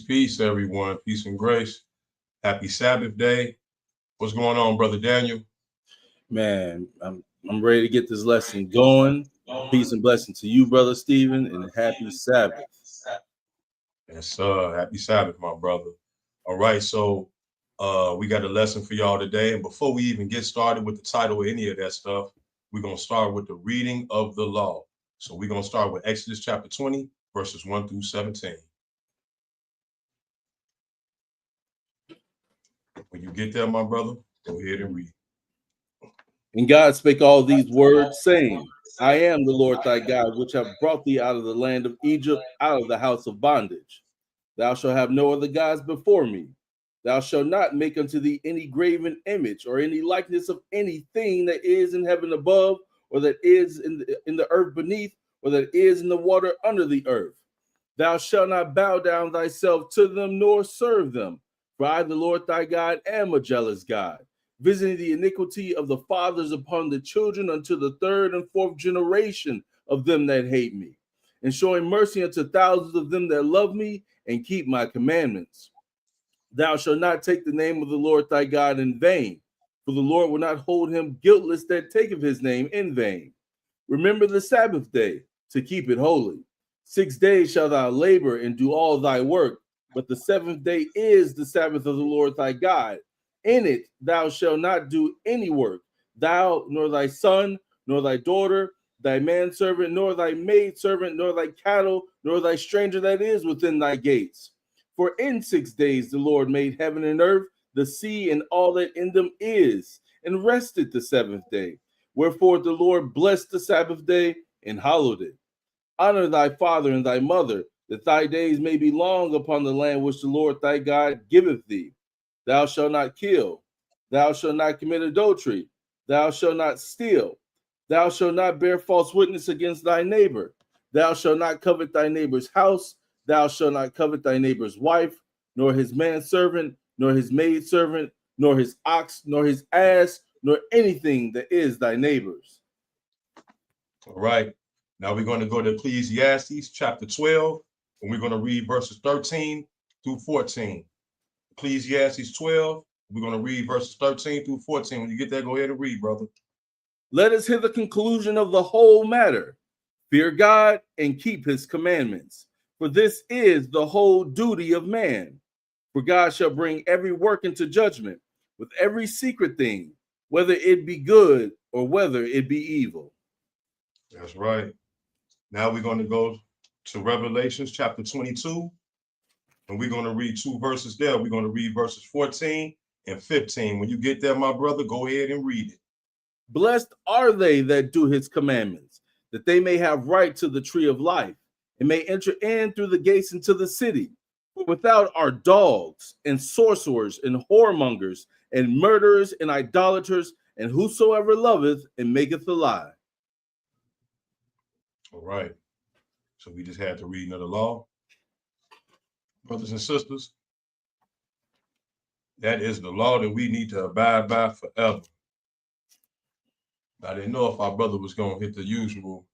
Peace, everyone. Peace and grace. Happy Sabbath day. What's going on, Brother Daniel? Man, I'm ready to get this lesson going. Peace and blessing to you, Brother Stephen, and happy Sabbath. Yes, happy Sabbath, my brother. All right, so we got a lesson for y'all today. And before we even get started with the title or any of that stuff, we're going to start with the reading of the law. So we're going to start with Exodus chapter 20, verses 1 through 17. When you get there, my brother, go ahead and read. And God spake all these words, saying, I am the Lord thy God, which have brought thee out of the land of Egypt, out of the house of bondage. Thou shalt have no other gods before me. Thou shalt not make unto thee any graven image or any likeness of anything that is in heaven above, or that is in the earth beneath, or that is in the water under the earth. Thou shalt not bow down thyself to them, nor serve them. For I, the Lord thy God, am a jealous God, visiting the iniquity of the fathers upon the children unto the third and fourth generation of them that hate me, and showing mercy unto thousands of them that love me and keep my commandments. Thou shalt not take the name of the Lord thy God in vain, for the Lord will not hold him guiltless that taketh his name in vain. Remember the Sabbath day to keep it holy. 6 days shalt thou labor and do all thy work, but the seventh day is the Sabbath of the Lord thy God. In it thou shalt not do any work, thou, nor thy son, nor thy daughter, thy manservant, nor thy maidservant, nor thy cattle, nor thy stranger that is within thy gates. For in 6 days the Lord made heaven and earth, the sea, and all that in them is, and rested the seventh day. Wherefore the Lord blessed the Sabbath day and hallowed it. Honor thy father and thy mother, that thy days may be long upon the land which the Lord thy God giveth thee. Thou shalt not kill. Thou shalt not commit adultery. Thou shalt not steal. Thou shalt not bear false witness against thy neighbor. Thou shalt not covet thy neighbor's house. Thou shalt not covet thy neighbor's wife, nor his manservant, nor his maidservant, nor his ox, nor his ass, nor anything that is thy neighbor's. All right. Now we're going to go to Ecclesiastes chapter 12, and we're going to read verses 13 through 14. Ecclesiastes 12, we're going to read verses 13 through 14. When you get there, go ahead and read, brother. Let us hear the conclusion of the whole matter. Fear God and keep his commandments, for this is the whole duty of man. For God shall bring every work into judgment with every secret thing, whether it be good or whether it be evil. That's right. Now we're going to go to Revelations chapter 22, and we're going to read two verses there. We're going to read verses 14 and 15. When you get there, my brother, go ahead and read it. Blessed are they that do his commandments, that they may have right to the tree of life, and may enter in through the gates into the city. For without are dogs, and sorcerers, and whoremongers, and murderers, and idolaters, and whosoever loveth and maketh a lie. All right. So we just had to read another law. Brothers and sisters, That is the law that we need to abide by forever. I didn't know if our brother was going to hit the usual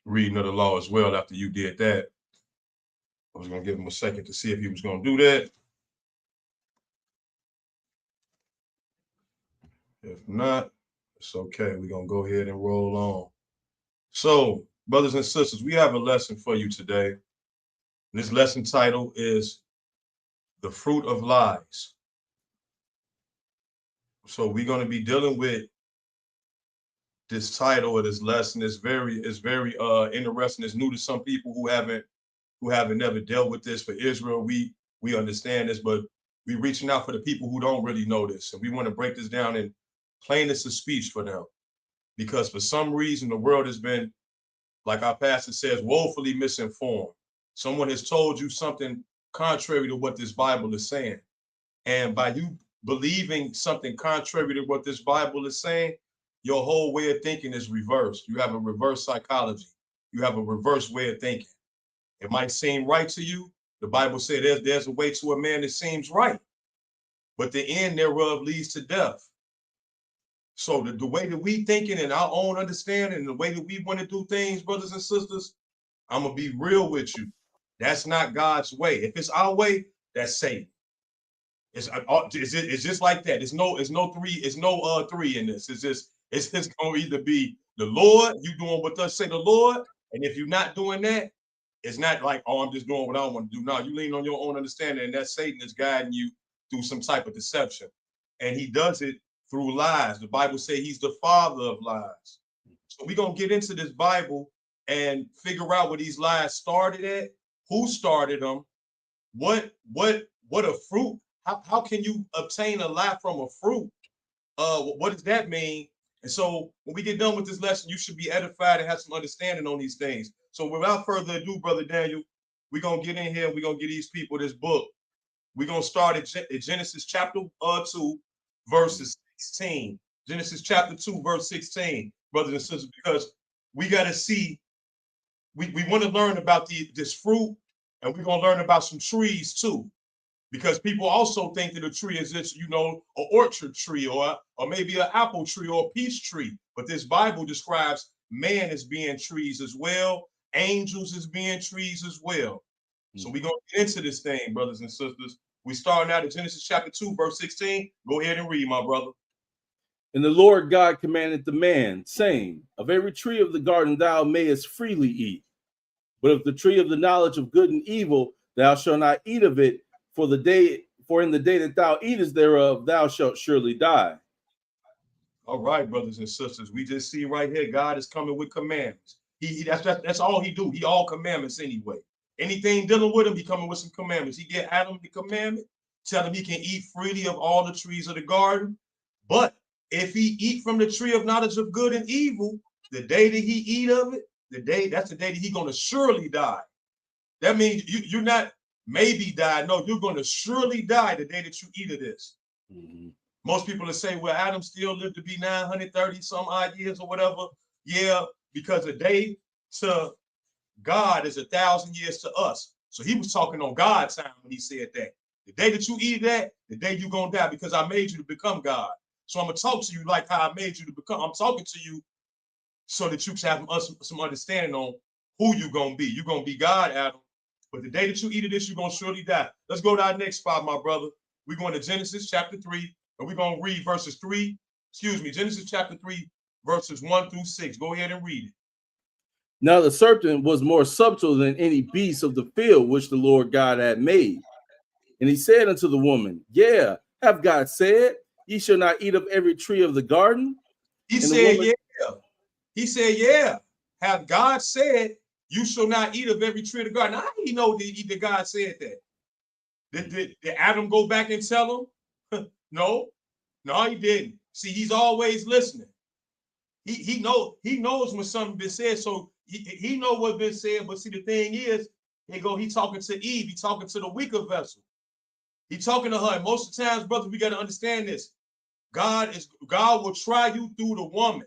reading of the law as well after you did that. I was going to give him a second to see if he was going to do that. If not, it's okay. We're going to go ahead and roll on. So, brothers and sisters, we have a lesson for you today. This lesson title is The Fruit of Lies. So we're going to be dealing with this title of this lesson. It's very interesting. It's new to some people who haven't never dealt with this. For Israel, we understand this, but we're reaching out for the people who don't really know this. And we want to break this down in plainness of speech for them. Because for some reason, the world has been, like our pastor says, woefully misinformed. Someone has told you something contrary to what this Bible is saying. And by you believing something contrary to what this Bible is saying, your whole way of thinking is reversed. You have a reverse psychology. You have a reverse way of thinking. It might seem right to you. The Bible said there's a way to a man that seems right, but the end thereof leads to death. So the way that we thinking and our own understanding and the way that we want to do things, brothers and sisters, I'm going to be real with you. That's not God's way. If it's our way, that's Satan. It's just like that. It's no three in this. It's just going to either be the Lord, you doing what thus say the Lord, and if you're not doing that, it's not like, oh, I'm just doing what I want to do. No, you lean on your own understanding, and that Satan is guiding you through some type of deception, and he does it through lies. The Bible says he's the father of lies. So we're gonna get into this Bible and figure out where these lies started at, who started them, what a fruit. How can you obtain a lie from a fruit? What does that mean? And so when we get done with this lesson, you should be edified and have some understanding on these things. So without further ado, Brother Daniel, we're going to get in here and we're going to get these people this book. We're going to start at Genesis chapter 2, verses 16. Genesis chapter 2, verse 16, brothers and sisters, because we got to see, we want to learn about this fruit, and we're going to learn about some trees too. Because people also think that a tree is this, an orchard tree or maybe an apple tree or a peach tree. But this Bible describes man as being trees as well, angels as being trees as well. So we're going to get into this thing, brothers and sisters. We starting out at Genesis chapter 2, verse 16. Go ahead and read, my brother. And the Lord God commanded the man, saying, of every tree of the garden thou mayest freely eat, but of the tree of the knowledge of good and evil thou shalt not eat of it, for in the day that thou eatest thereof, thou shalt surely die. All right, brothers and sisters, we just see right here, God is coming with commandments. That's all he do. He all commandments anyway. Anything dealing with him, he coming with some commandments. He get Adam the commandment, tell him he can eat freely of all the trees of the garden. But if he eat from the tree of knowledge of good and evil, the day that he eat of it, that's the day that he's going to surely die. That means you're not maybe die. No, you're going to surely die the day that you eat of this. Mm-hmm. Most people will say, well, Adam still lived to be 930 some odd years or whatever. Yeah, because a day to God is 1,000 years to us. So he was talking on God's time when he said that. The day that you eat that, the day you're going to die, because I made you to become God. So I'm going to talk to you like how I made you to become. I'm talking to you so that you can have some understanding on who you're going to be. You're going to be God, Adam. But the day that you eat of this, you're going to surely die. Let's go to our next spot, my brother. We're going to Genesis chapter 3, and we're going to read Genesis chapter 3, verses 1 through 6. Go ahead and read it. Now the serpent was more subtle than any beast of the field which the Lord God had made. And he said unto the woman, yeah, have God said, ye shall not eat of every tree of the garden? He said, yeah. He said, yeah. Have God said, you shall not eat of every tree of the garden? How do you know that God said that? Did Adam go back and tell him? No, he didn't. See, he's always listening. He knows when something been said, so he know what's been said. But see, the thing is, he talking to Eve. He talking to the weaker vessel. He talking to her. And most of the times, brother, we got to understand this. God will try you through the woman.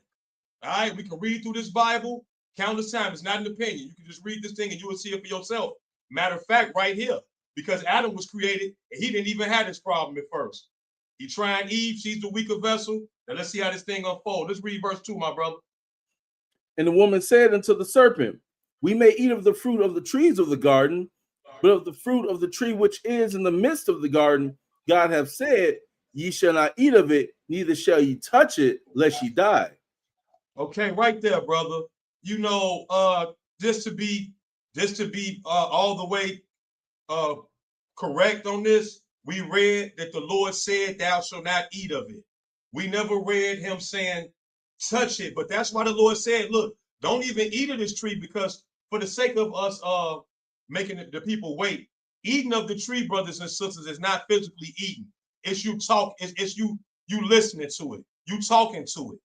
All right, we can read through this Bible countless times. It's not an opinion. You can just read this thing and you will see it for yourself. Matter of fact, right here, because Adam was created and he didn't even have this problem at first. He tried Eve, she's the weaker vessel. Now let's see how this thing unfolds. Let's read verse 2, my brother. And the woman said unto the serpent, we may eat of the fruit of the trees of the garden, but of the fruit of the tree which is in the midst of the garden, God hath said, ye shall not eat of it, neither shall ye touch it, lest ye die. Okay, right there, brother. You know, just to be all the way correct on this, we read that the Lord said, thou shalt not eat of it. We never read him saying, touch it. But that's why the Lord said, look, don't even eat of this tree, because for the sake of us making the people wait, eating of the tree, brothers and sisters, is not physically eating. It's you talk, it's you listening to it, you talking to it.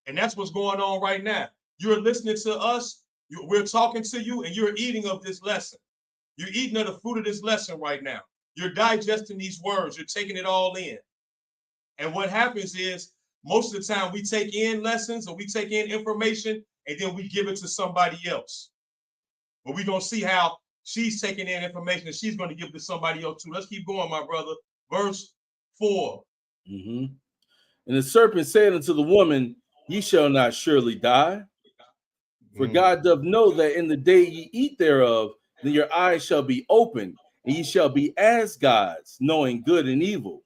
And that's what's going on right now. You're listening to us, we're talking to you, and you're eating of this lesson. You're eating of the fruit of this lesson right now. You're digesting these words, you're taking it all in. And what happens is, most of the time we take in lessons or we take in information and then we give it to somebody else. But we're going to see how she's taking in information and she's going to give it to somebody else too. Let's keep going, my brother. Verse 4. And the serpent said unto the woman, ye shall not surely die. For God doth know that in the day ye eat thereof, then your eyes shall be opened, and ye shall be as gods, knowing good and evil.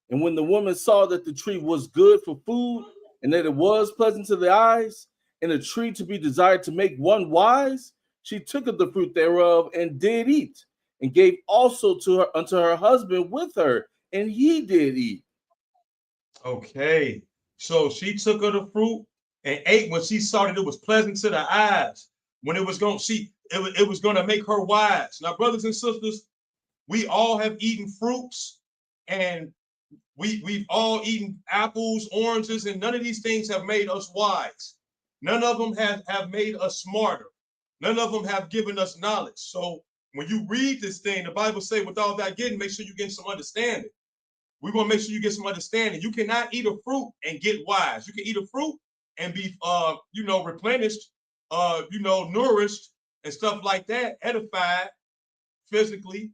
And when the woman saw that the tree was good for food, and that it was pleasant to the eyes, and a tree to be desired to make one wise, she took of the fruit thereof and did eat, and gave also to her unto her husband with her, and he did eat. Okay, so she took of the fruit and ate when she saw that it was pleasant to the eyes. When it was going, it was going to make her wise. Now, brothers and sisters, we all have eaten fruits, and we've all eaten apples, oranges, and none of these things have made us wise. None of them have made us smarter. None of them have given us knowledge. So when you read this thing, the Bible says, with all that getting, make sure you get some understanding. We want to make sure you get some understanding. You cannot eat a fruit and get wise. You can eat a fruit and be, replenished, nourished and stuff like that, edified physically.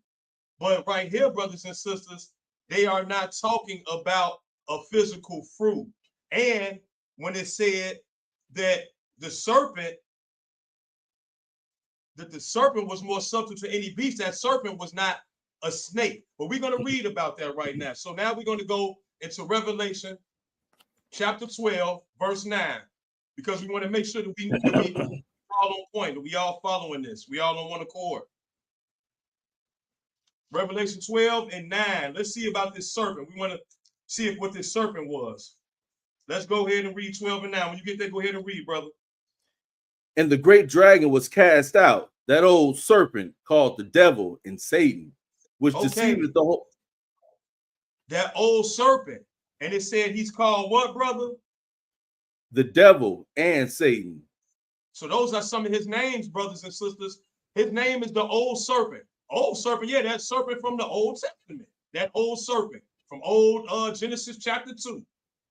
But right here, brothers and sisters, they are not talking about a physical fruit. And when it said that the serpent was more subtle to any beast, that serpent was not a snake. But we're going to read about that right now. So now we're going to go into Revelation chapter 12, verse 9, because we want to make sure that we all on point, that we all following this. We all on one accord. Revelation 12 and 9. Let's see about this serpent. We want to see what this serpent was. Let's go ahead and read 12 and 9. When you get there, go ahead and read, brother. And the great dragon was cast out, that old serpent called the devil and Satan, which deceiveth the whole. That old serpent. And it said he's called what, brother? The devil and Satan. So those are some of his names, brothers and sisters. His name is the old serpent. Old serpent, yeah, that serpent from the Old Testament. That old serpent from old Genesis chapter 2.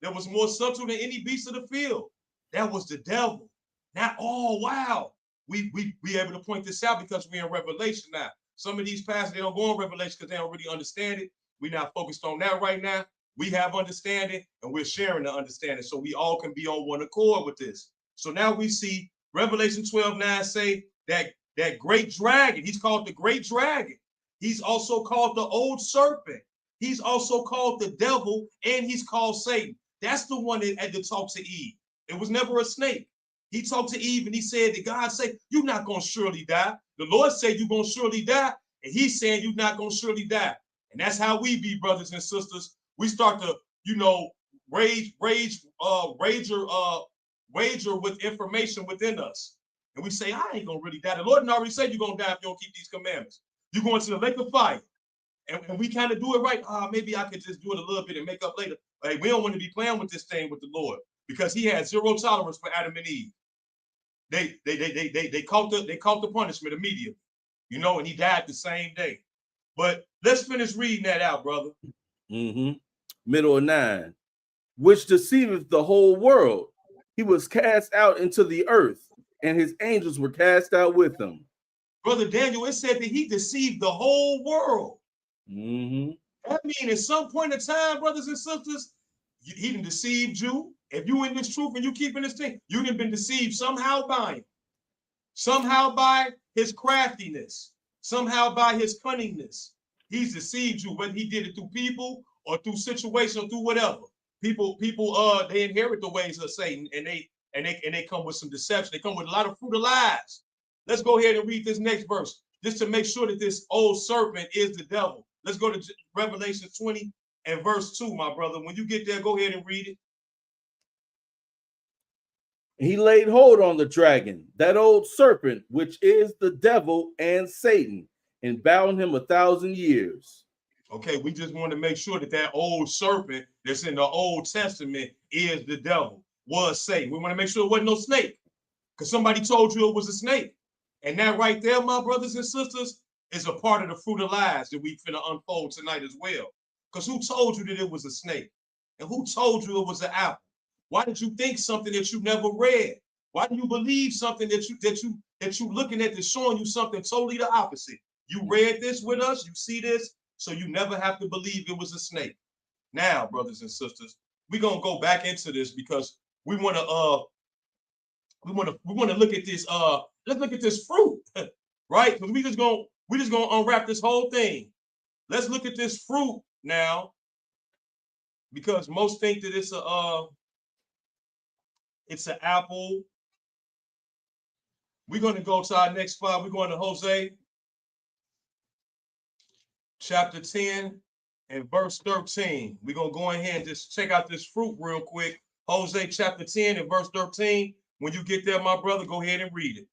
That was more subtle than any beast of the field. That was the devil. Now, oh, wow. We able to point this out because we're in Revelation now. Some of these pastors, they don't go in Revelation because they don't really understand it. We're not focused on that right now. We have understanding and we're sharing the understanding so we all can be on one accord with this. So now we see Revelation 12:9 say that great dragon, he's called the great dragon. He's also called the old serpent. He's also called the devil, and he's called Satan. That's the one that had to talk to Eve. It was never a snake. He talked to Eve and he said that God said, you're not going to surely die. The Lord said you're going to surely die. And he's saying you're not going to surely die. And that's how we be, brothers and sisters. We start to, wager with information within us. And we say, I ain't going to really die. The Lord already said you're going to die if you don't keep these commandments. You're going to the lake of fire. And we kind of do it right. Maybe I could just do it a little bit and make up later. Like, we don't want to be playing with this thing with the Lord because he had zero tolerance for Adam and Eve. They caught the punishment immediately, and he died the same day. But let's finish reading that out, brother. Middle of 9, which deceiveth the whole world. He was cast out into the earth, and his angels were cast out with him. Brother Daniel, it said that he deceived the whole world. Mm-hmm. That means at some point in time, brothers and sisters, he done deceived you. If you in this truth and you keeping this thing, you done been deceived somehow by him. Somehow by his craftiness. Somehow by his cunningness. He's deceived you, whether he did it through people or through situations or through whatever. People, they inherit the ways of Satan, and they come with some deception. They come with a lot of fruit of lies. Let's go ahead and read this next verse, just to make sure that this old serpent is the devil. Let's go to Revelation 20 and verse 2, my brother. When you get there, go ahead and read it. He laid hold on the dragon, that old serpent, which is the devil and Satan, and bound him 1,000 years. Okay, we just want to make sure that that old serpent that's in the Old Testament is the devil, was Satan. We want to make sure it wasn't no snake, because somebody told you it was a snake. And that right there, my brothers and sisters, is a part of the fruit of lies that we finna unfold tonight as well. Because who told you that it was a snake? And who told you it was an apple? Why did you think something that you never read? Why do you believe something that you looking at that's showing you something totally the opposite? You read this with us, you see this, so you never have to believe it was a snake. Now, brothers and sisters, we're gonna go back into this because we want to look at this. Let's look at this fruit, right? Because we just gonna unwrap this whole thing. Let's look at this fruit now, because most think that it's an apple. We're going to go to our next spot. We're going to Hosea chapter 10 and verse 13. We're going to go ahead and just check out this fruit real quick. Hosea chapter 10 and verse 13. When you get there, my brother, go ahead and read it.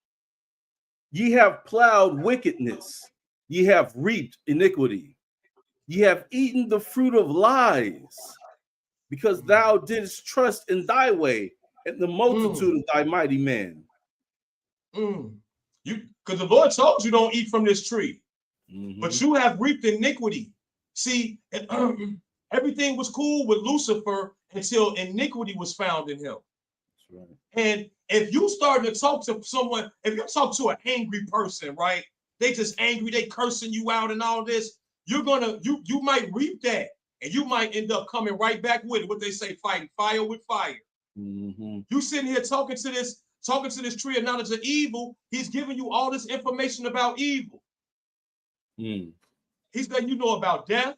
Ye have plowed wickedness, ye have reaped iniquity, ye have eaten the fruit of lies, because thou didst trust in thy way and the multitude of thy mighty men. Because the Lord told you don't eat from this tree, but you have reaped iniquity. See, everything was cool with Lucifer until iniquity was found in him. That's right. And if you start to talk to someone, if you talk to an angry person, right? They just angry, they cursing you out and all this, you might reap that. And you might end up coming right back with it. What they say, fighting fire with fire. You sitting here talking to this tree of knowledge of evil. He's giving you all this information about evil. He's letting you know about death.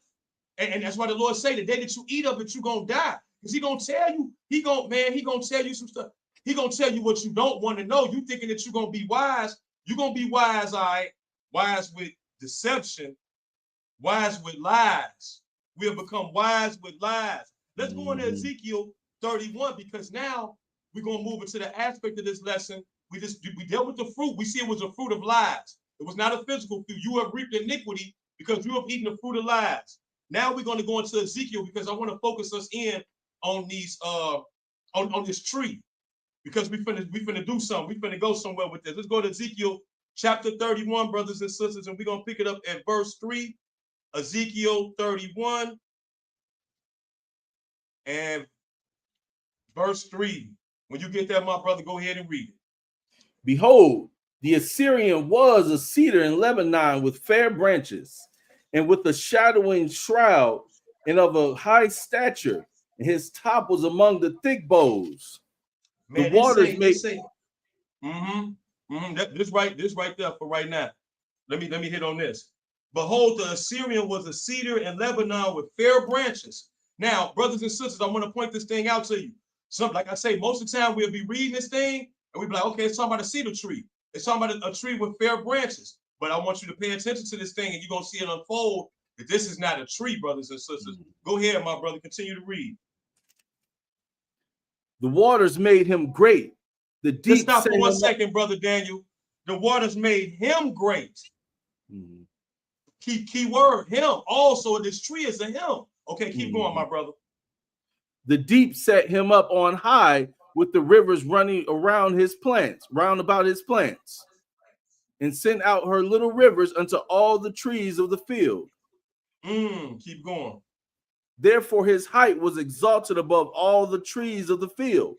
And that's why the Lord say the day that you eat of it, you're gonna die. Because he's gonna tell you, he gonna tell you some stuff. He gonna tell you what you don't want to know. You thinking that you're gonna be wise. You're gonna be wise, all right? Wise with deception, wise with lies. We have become wise with lies. Let's go into Ezekiel 31, because now we're going to move into the aspect of this lesson. We dealt with the fruit. We see it was a fruit of lies. It was not a physical fruit. You have reaped iniquity because you have eaten the fruit of lies. Now we're going to go into Ezekiel, because I want to focus us in on these on this tree, because we finna do something. We finna go somewhere with this. Let's go to Ezekiel chapter 31, brothers and sisters, and we're going to pick it up at verse 3. Ezekiel 31 and verse 3. When you get there, my brother, go ahead and read it. Behold, the Assyrian was a cedar in Lebanon with fair branches, and with a shadowing shroud, and of a high stature, and his top was among the thick boughs. Man, the waters made. This right there for right now. Let me hit on this. Behold, the Assyrian was a cedar in Lebanon with fair branches. Now, brothers and sisters, I want to point this thing out to you. Like I say, most of the time we'll be reading this thing and we'll be like, okay, it's talking about a cedar tree. It's talking about a tree with fair branches. But I want you to pay attention to this thing, and you're going to see it unfold that this is not a tree, brothers and sisters. Go ahead, my brother. Continue to read. The waters made him great. The deep. Just stop for 1 second, brother Daniel. The waters made him great. Key word, him. Also, this tree is a him. Okay, keep going, my brother. The deep set him up on high, with the rivers running around his plants, round about his plants, and sent out her little rivers unto all the trees of the field. Keep going. Therefore his height was exalted above all the trees of the field,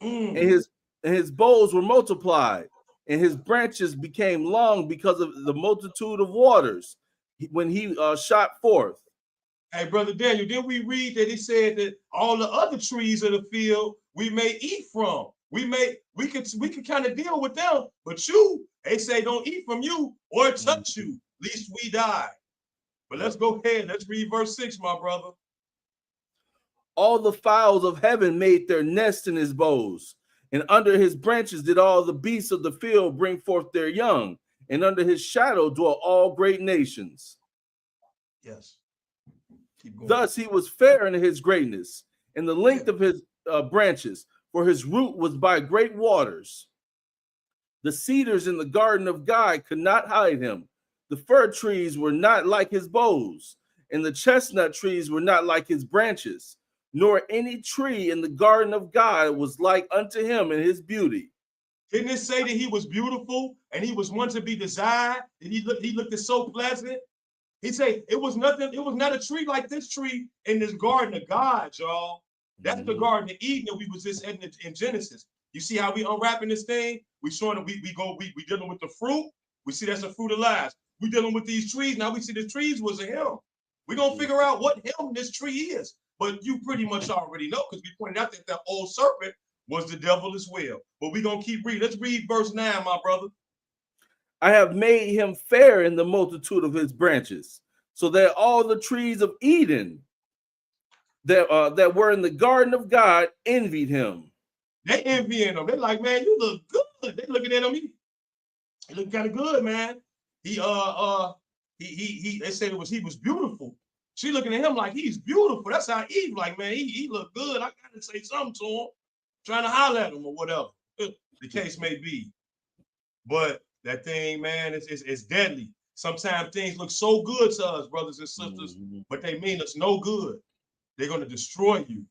and his boughs were multiplied, and his branches became long because of the multitude of waters when he shot forth. Hey, Brother Daniel, didn't we read that he said that all the other trees of the field we may eat from? We could kind of deal with them, but you, they say don't eat from you or touch you, lest we die. But let's go ahead. Let's read verse 6, my brother. All the fowls of heaven made their nest in his boughs, and under his branches did all the beasts of the field bring forth their young, and under his shadow dwell all great nations. Yes. Keep going. Thus he was fair in his greatness, in the length of his branches, for his root was by great waters. The cedars in the garden of God could not hide him. The fir trees were not like his boughs, and the chestnut trees were not like his branches, nor any tree in the garden of God was like unto him in his beauty. Didn't it say that he was beautiful and he was one to be desired? And he looked so pleasant. He said it was nothing, it was not a tree like this tree in this garden of God, y'all. That's the Garden of Eden that we was just in Genesis. You see how we unwrapping this thing? We showing that we dealing with the fruit. We see that's a fruit of lies. We dealing with these trees. Now we see the trees was a him. We're gonna figure out what him this tree is. But you pretty much already know because we pointed out that that old serpent was the devil as well. But we're gonna keep reading. Let's read verse 9, my brother. I have made him fair in the multitude of his branches, so that all the trees of Eden that were in the garden of God envied him. They envying him. They're like, man, you look good. They looking at him. He look kind of good, man. They said he was beautiful. She looking at him like he's beautiful. That's how Eve like, man, he look good. I gotta say something to him, trying to holler at him or whatever the case may be. But that thing, man, it's deadly. Sometimes things look so good to us, brothers and sisters, but they mean us no good. They're going to destroy you.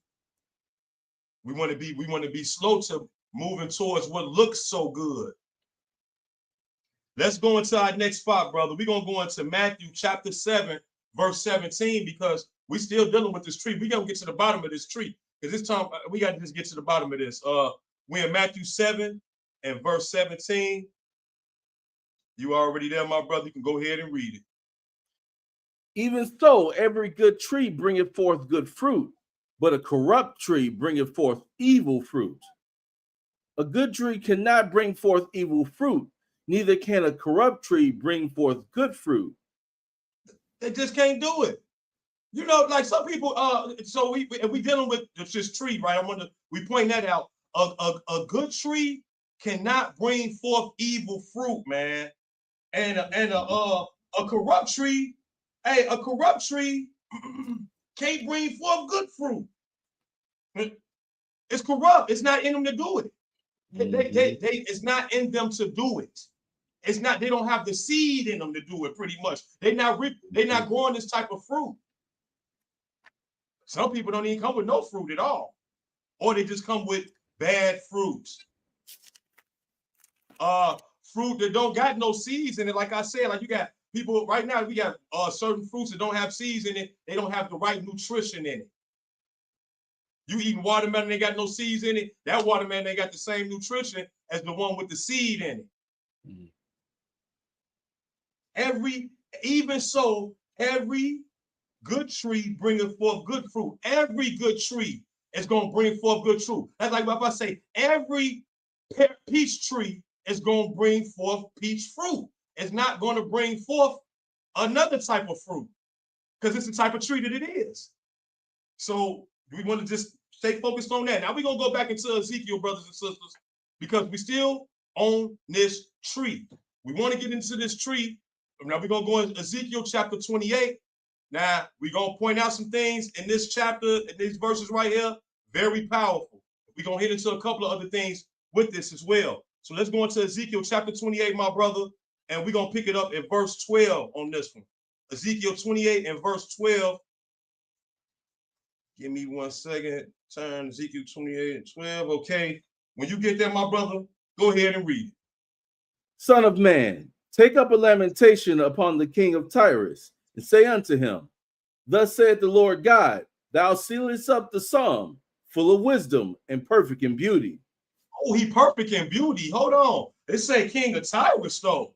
We want to be slow to moving towards what looks so good. Let's go into our next spot, brother. We're going to go into Matthew chapter 7, verse 17, because we're still dealing with this tree. We're going to get to the bottom of this tree, because this time we got to just get to the bottom of this. We're in Matthew 7 and verse 17. You already there, my brother. You can go ahead and read it. Even so, every good tree bringeth forth good fruit, but a corrupt tree bringeth forth evil fruit. A good tree cannot bring forth evil fruit, neither can a corrupt tree bring forth good fruit. They just can't do it. You know, like some people, so we dealing with this tree, right? We point that out. A good tree cannot bring forth evil fruit, man. And a corrupt tree, hey, a corrupt tree can't bring forth good fruit. It's corrupt. It's not in them to do it. It's not in them to do it. It's not. They don't have the seed in them to do it. Pretty much, they're not growing this type of fruit. Some people don't even come with no fruit at all, or they just come with bad fruits. Fruit that don't got no seeds in it. Like I said, like you got people right now, we got certain fruits that don't have seeds in it. They don't have the right nutrition in it. You eating watermelon, they got no seeds in it. That watermelon, they got the same nutrition as the one with the seed in it. Even so, every good tree bringeth forth good fruit. Every good tree is going to bring forth good fruit. That's like if I say every peach tree is going to bring forth peach fruit. It's not going to bring forth another type of fruit because it's the type of tree that it is. So we want to just stay focused on that. Now we're going to go back into Ezekiel, brothers and sisters, because we still own this tree. We want to get into this tree. Now we're going to go into Ezekiel chapter 28. Now we're going to point out some things in this chapter, in these verses right here, very powerful. We're going to hit into a couple of other things with this as well. So let's go into Ezekiel chapter 28, my brother, and we're going to pick it up at verse 12 on this one. Ezekiel 28 and verse 12. Give me 1 second. Turn Ezekiel 28 and 12. Okay. When you get there, my brother, go ahead and read it. Son of man, take up a lamentation upon the king of Tyrus, and say unto him, Thus saith the Lord God, thou sealest up the psalm, full of wisdom and perfect in beauty. Oh, he perfect in beauty. Hold on. It say King of Tyrus though.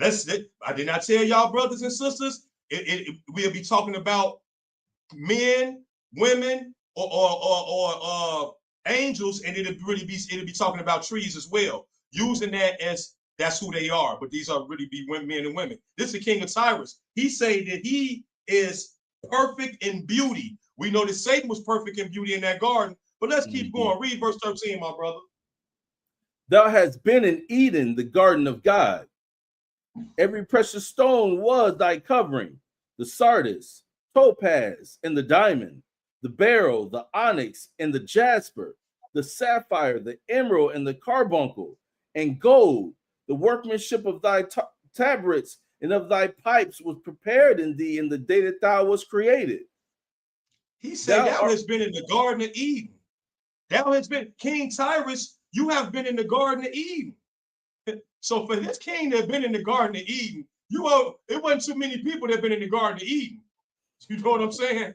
I did not tell y'all, brothers and sisters. We'll be talking about men, women, or angels, and it'll be talking about trees as well, using that as that's who they are. But these are really be men and women. This is the King of Tyrus. He say that he is perfect in beauty. We know that Satan was perfect in beauty in that garden. But let's keep going. Read verse 13, my brother. Thou hast been in Eden, the garden of God. Every precious stone was thy covering, the sardius, topaz, and the diamond, the beryl, the onyx, and the jasper, the sapphire, the emerald, and the carbuncle, and gold. The workmanship of thy tabrets and of thy pipes was prepared in thee in the day that thou was created. He said thou hast been in the Garden of Eden. Thou hast been, King Tyrus, you have been in the Garden of Eden. So for this king that have been in the Garden of Eden, it wasn't too many people that have been in the Garden of Eden. You know what I'm saying?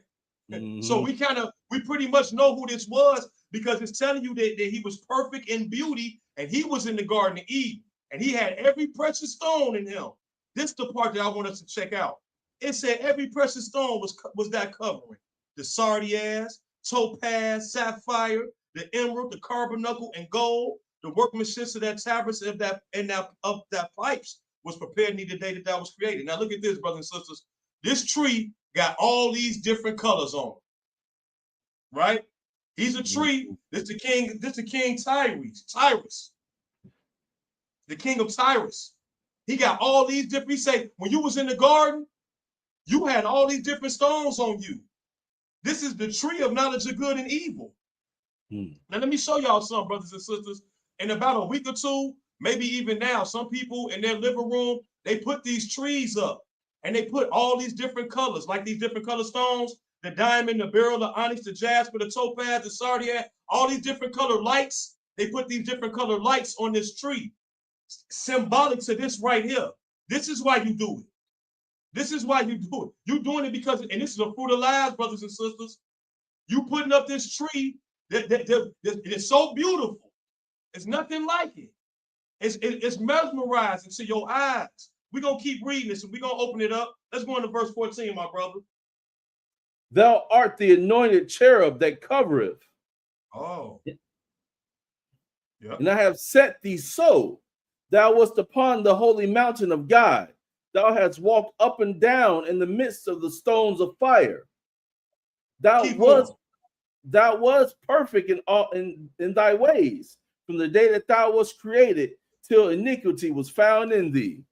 So we pretty much know who this was, because it's telling you that he was perfect in beauty, and he was in the Garden of Eden, and he had every precious stone in him. This is the part that I want us to check out. It said every precious stone was that covering. The sardius, topaz, sapphire, the emerald, the carbuncle, and gold. The workmanship of that tabrets of that pipes was prepared in the day that was created. Now look at this, brothers and sisters. This tree got all these different colors on it, right? He's a tree. This the king Tyrus. The king of Tyrus. He got all these different. He say, when you was in the garden, you had all these different stones on you. This is the tree of knowledge of good and evil. Now let me show y'all some, brothers and sisters. In about a week or two, maybe even now, some people in their living room, they put these trees up, and they put all these different colors, like these different color stones, the diamond, the beryl, the onyx, the jasper, the topaz, the sardius, all these different color lights. They put these different color lights on this tree, symbolic to this right here. This is why you do it. This is why you do it. You're doing it because, and this is a fruit of lies, brothers and sisters. You putting up this tree that is so beautiful. It's nothing like it. It's mesmerizing to your eyes. We're going to keep reading this, and we're going to open it up. Let's go into verse 14, my brother. Thou art the anointed cherub that covereth. Oh. Yep. And I have set thee so. Thou wast upon the holy mountain of God. Thou hast walked up and down in the midst of the stones of fire. Thou was perfect in thy ways, from the day that thou wast created till iniquity was found in thee.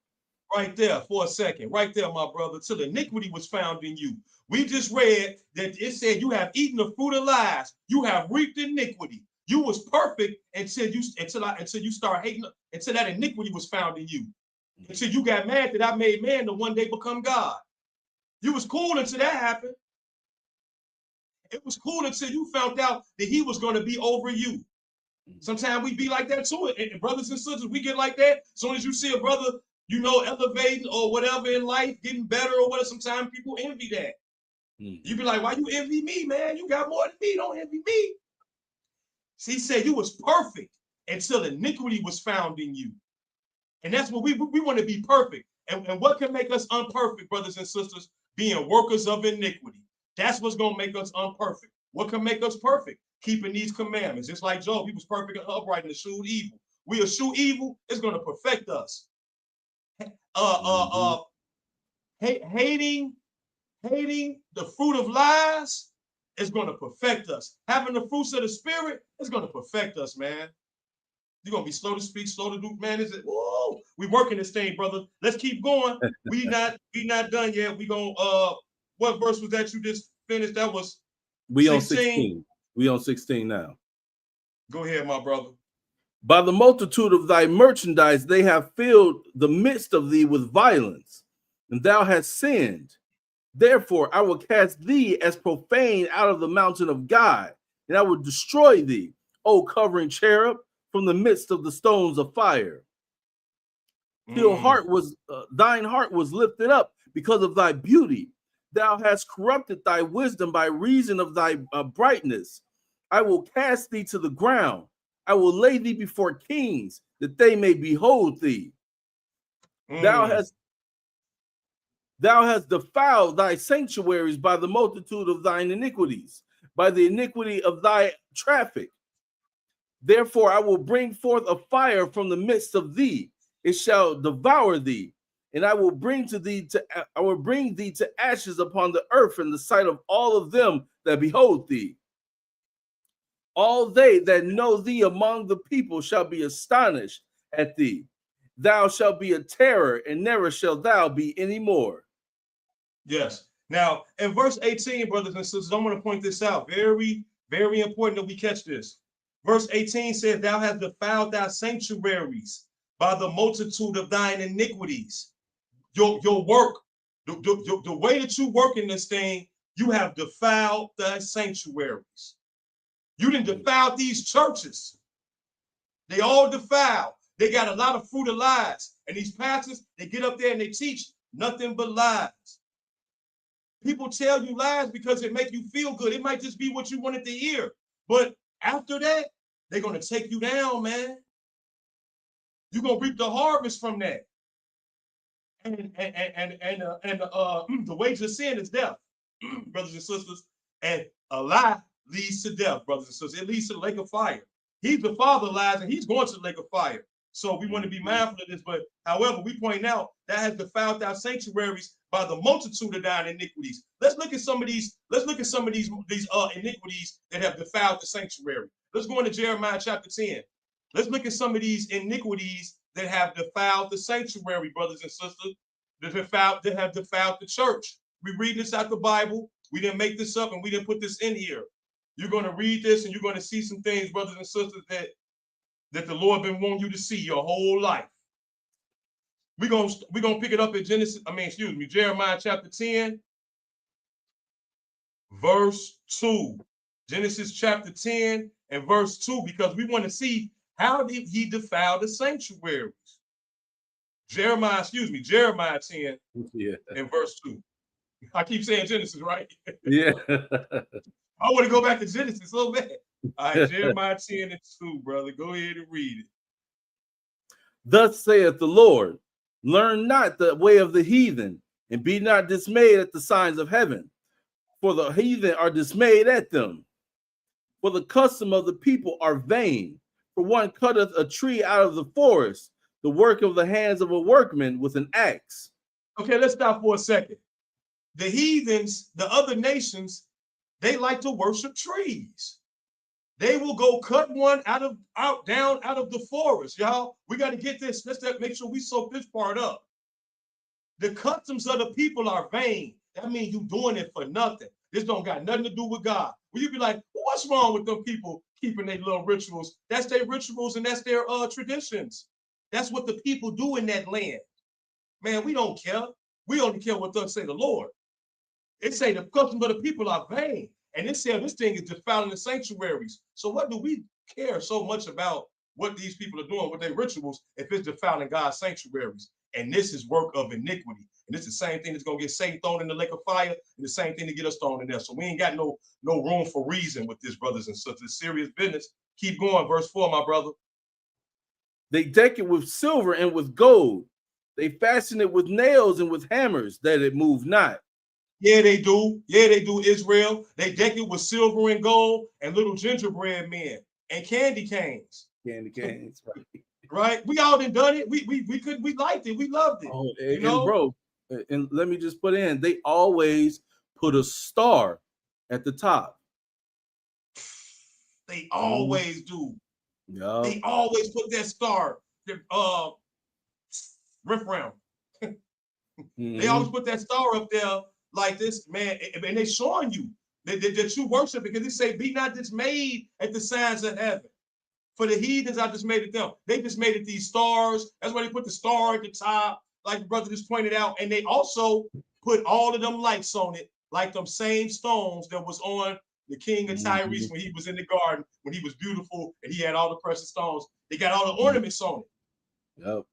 Right there for a second. Right there, my brother. Till iniquity was found in you. We just read that it said you have eaten the fruit of lies. You have reaped iniquity. You was perfect until you start hating, until that iniquity was found in you. Until you got mad that I made man to one day become God. You was cool until that happened. It was cool until you found out that he was going to be over you. Sometimes we be like that too. And brothers and sisters, we get like that. As soon as you see a brother, elevating or whatever in life, getting better or whatever, sometimes people envy that. You be like, why you envy me, man? You got more than me. Don't envy me. See, he said you was perfect until iniquity was found in you. And that's what we want to be perfect. And what can make us unperfect, brothers and sisters? Being workers of iniquity. That's what's going to make us unperfect. What can make us perfect? Keeping these commandments. Just like Job, he was perfect and upright and eschewed evil. We eschew evil, it's going to perfect us. Hating the fruit of lies is going to perfect us. Having the fruits of the spirit is going to perfect us, man. You're going to be slow to speak, slow to do, man. Whoa, we working this thing, brother. Let's keep going. We not done yet. We going what verse was that you just finished? That was we 16. On 16. We on 16 now. Go ahead, my brother. By the multitude of thy merchandise, they have filled the midst of thee with violence, and thou hast sinned. Therefore, I will cast thee as profane out of the mountain of God, and I will destroy thee, O covering cherub, from the midst of the stones of fire. Till thine heart was lifted up because of thy beauty. Thou hast corrupted thy wisdom by reason of thy brightness. I will cast thee to the ground. I will lay thee before kings, that they may behold thee. Thou hast defiled thy sanctuaries by the multitude of thine iniquities, by the iniquity of thy traffic. Therefore I will bring forth a fire from the midst of thee, it shall devour thee, and I will bring thee to ashes upon the earth in the sight of all of them that behold thee. All they that know thee among the people shall be astonished at thee. Thou shalt be a terror, and never shall thou be any more. Yes. Now, in verse 18, brothers and sisters, I want to point this out. Very, very important that we catch this. Verse 18 says, thou hast defiled thy sanctuaries by the multitude of thine iniquities. Your work, the way that you work in this thing, you have defiled thy sanctuaries. You didn't defile these churches. They all defiled. They got a lot of fruit of lies. And these pastors, they get up there and they teach nothing but lies. People tell you lies because it makes you feel good. It might just be what you wanted to hear. But after that, they're going to take you down, man. You're going to reap the harvest from that. And the wages of sin is death, brothers and sisters. And a lie leads to death, brothers and sisters. It leads to the lake of fire. He's the father of lies, and he's going to the lake of fire. So we want to be mindful of this. But however, we point out that has defiled our sanctuaries by the multitude of thine iniquities. Let's look at some of these. Let's look at some of these iniquities that have defiled the sanctuary. Let's go into Jeremiah chapter 10. Let's look at some of these iniquities that have defiled the sanctuary, brothers and sisters, that have defiled the church. We read this out the Bible. We didn't make this up, and we didn't put this in here. You're going to read this, and you're going to see some things, brothers and sisters, that the Lord been wanting you to see your whole life. We're gonna pick it up at Jeremiah chapter 10, verse 2. Genesis chapter 10 and verse 2, because we want to see how did he defile the sanctuaries. Jeremiah 10 and verse 2. I keep saying Genesis, right? Yeah. I want to go back to Genesis so bad. All right, Jeremiah 10 and 2, brother. Go ahead and read it. Thus saith the Lord, learn not the way of the heathen, and be not dismayed at the signs of heaven, for the heathen are dismayed at them. For the custom of the people are vain, for one cutteth a tree out of the forest, the work of the hands of a workman with an axe. Okay, let's stop for a second. The heathens, the other nations, they like to worship trees. They will go cut one down out of the forest, y'all. We got to get this. Let's make sure we soak this part up. The customs of the people are vain. That means you doing it for nothing. This don't got nothing to do with God. Will you be like, well, what's wrong with them people keeping their little rituals? That's their rituals and that's their traditions. That's what the people do in that land. Man, we don't care. We only care what thus say the Lord. It say the customs of the people are vain. And it said this thing is defiling the sanctuaries. So what do we care so much about what these people are doing with their rituals if it's defiling God's sanctuaries? And this is work of iniquity. And it's the same thing that's going to get Satan thrown in the lake of fire, and the same thing to get us thrown in there. So we ain't got no room for reason with this, brothers and sisters. It's serious business. Keep going. Verse 4, my brother. They deck it with silver and with gold. They fasten it with nails and with hammers, that it move not. Yeah, they do. Yeah, they do, Israel. They deck it with silver and gold and little gingerbread men and candy canes. Candy canes, right? Right. We all done it. We liked it. We loved it. Oh, and bro, and let me just put in, they always put a star at the top. They always do. Yeah. They always put that star. Riff round. They always put that star up there like this, man, and they showing you that you worship, because they say, be not dismayed at the signs of heaven. For the heathens, I just made it them. They just made it these stars. That's why they put the star at the top, like the brother just pointed out. And they also put all of them lights on it, like them same stones that was on the king of Tyrese when he was in the garden, when he was beautiful and he had all the precious stones. They got all the ornaments on it. Yep.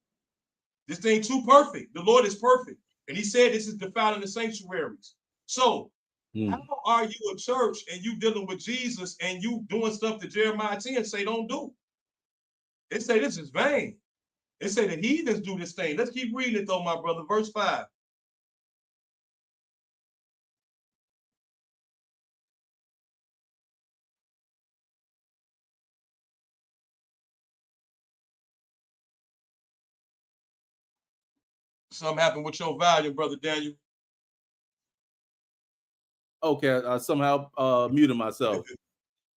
This thing too perfect. The Lord is perfect. And he said this is defiling the sanctuaries. So how are you a church and you dealing with Jesus and you doing stuff that Jeremiah 10 say don't do? It say this is vain. It say the heathens do this thing. Let's keep reading it though, my brother. Verse 5. Something happened with your volume, brother Daniel. Okay, I somehow muted myself.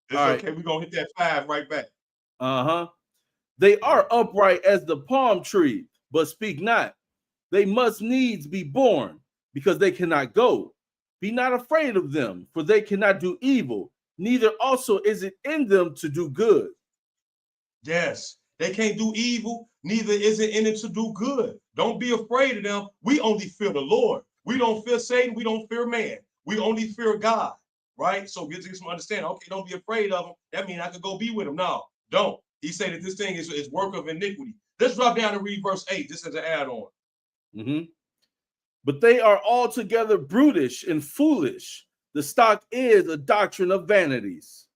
It's All okay. right. We're gonna hit that 5 right back. They are upright as the palm tree, but speak not. They must needs be born, because they cannot go. Be not afraid of them, for they cannot do evil, neither also is it in them to do good. Yes, they can't do evil, neither is it in it to do good. Don't be afraid of them. We only fear the Lord. We don't fear Satan. We don't fear man. We only fear God, right? So get some understanding. Okay, don't be afraid of them. That means I could go be with them. No, don't. He said that this thing is work of iniquity. Let's drop down and read verse 8, just as an add-on. But they are altogether brutish and foolish. The stock is a doctrine of vanities.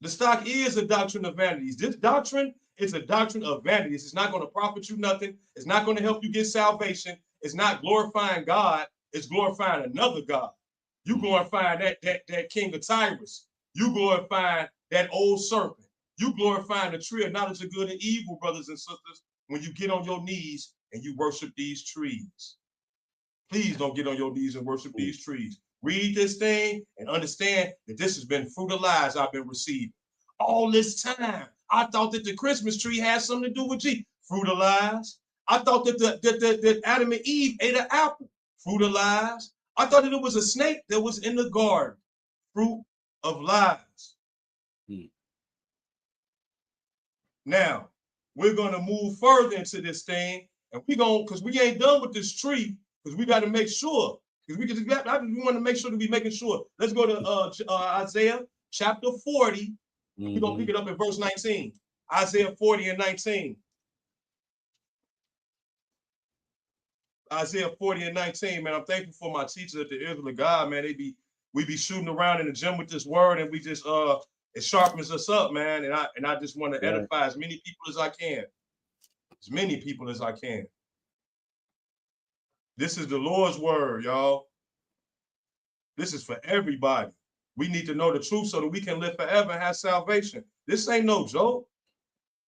The stock is a doctrine of vanities. This doctrine is a doctrine of vanities. It's not going to profit you nothing. It's not going to help you get salvation. It's not glorifying God. It's glorifying another God. You glorifying that king of Tyrus. You glorifying that old serpent. You glorifying the tree of knowledge of good and evil, brothers and sisters, when you get on your knees and you worship these trees. Please don't get on your knees and worship these trees. Read this thing and understand that this has been fruit of lies I've been receiving. All this time, I thought that the Christmas tree had something to do with Jesus. Fruit of lies. I thought that Adam and Eve ate an apple. Fruit of lies. I thought that it was a snake that was in the garden. Fruit of lies. Now, we're going to move further into this thing, and we're going, because we ain't done with this tree, because we got to make sure, because we want to make sure that we're making sure. Let's go to Isaiah chapter 40. We're going to pick it up at verse 19. Isaiah 40 and 19. Isaiah 40 and 19, man. I'm thankful for my teachers at the Israel of God, man. We be shooting around in the gym with this word, and we just it sharpens us up, man. And I just want to edify as many people as I can. As many people as I can. This is the Lord's word, y'all. This is for everybody. We need to know the truth so that we can live forever and have salvation. This ain't no joke.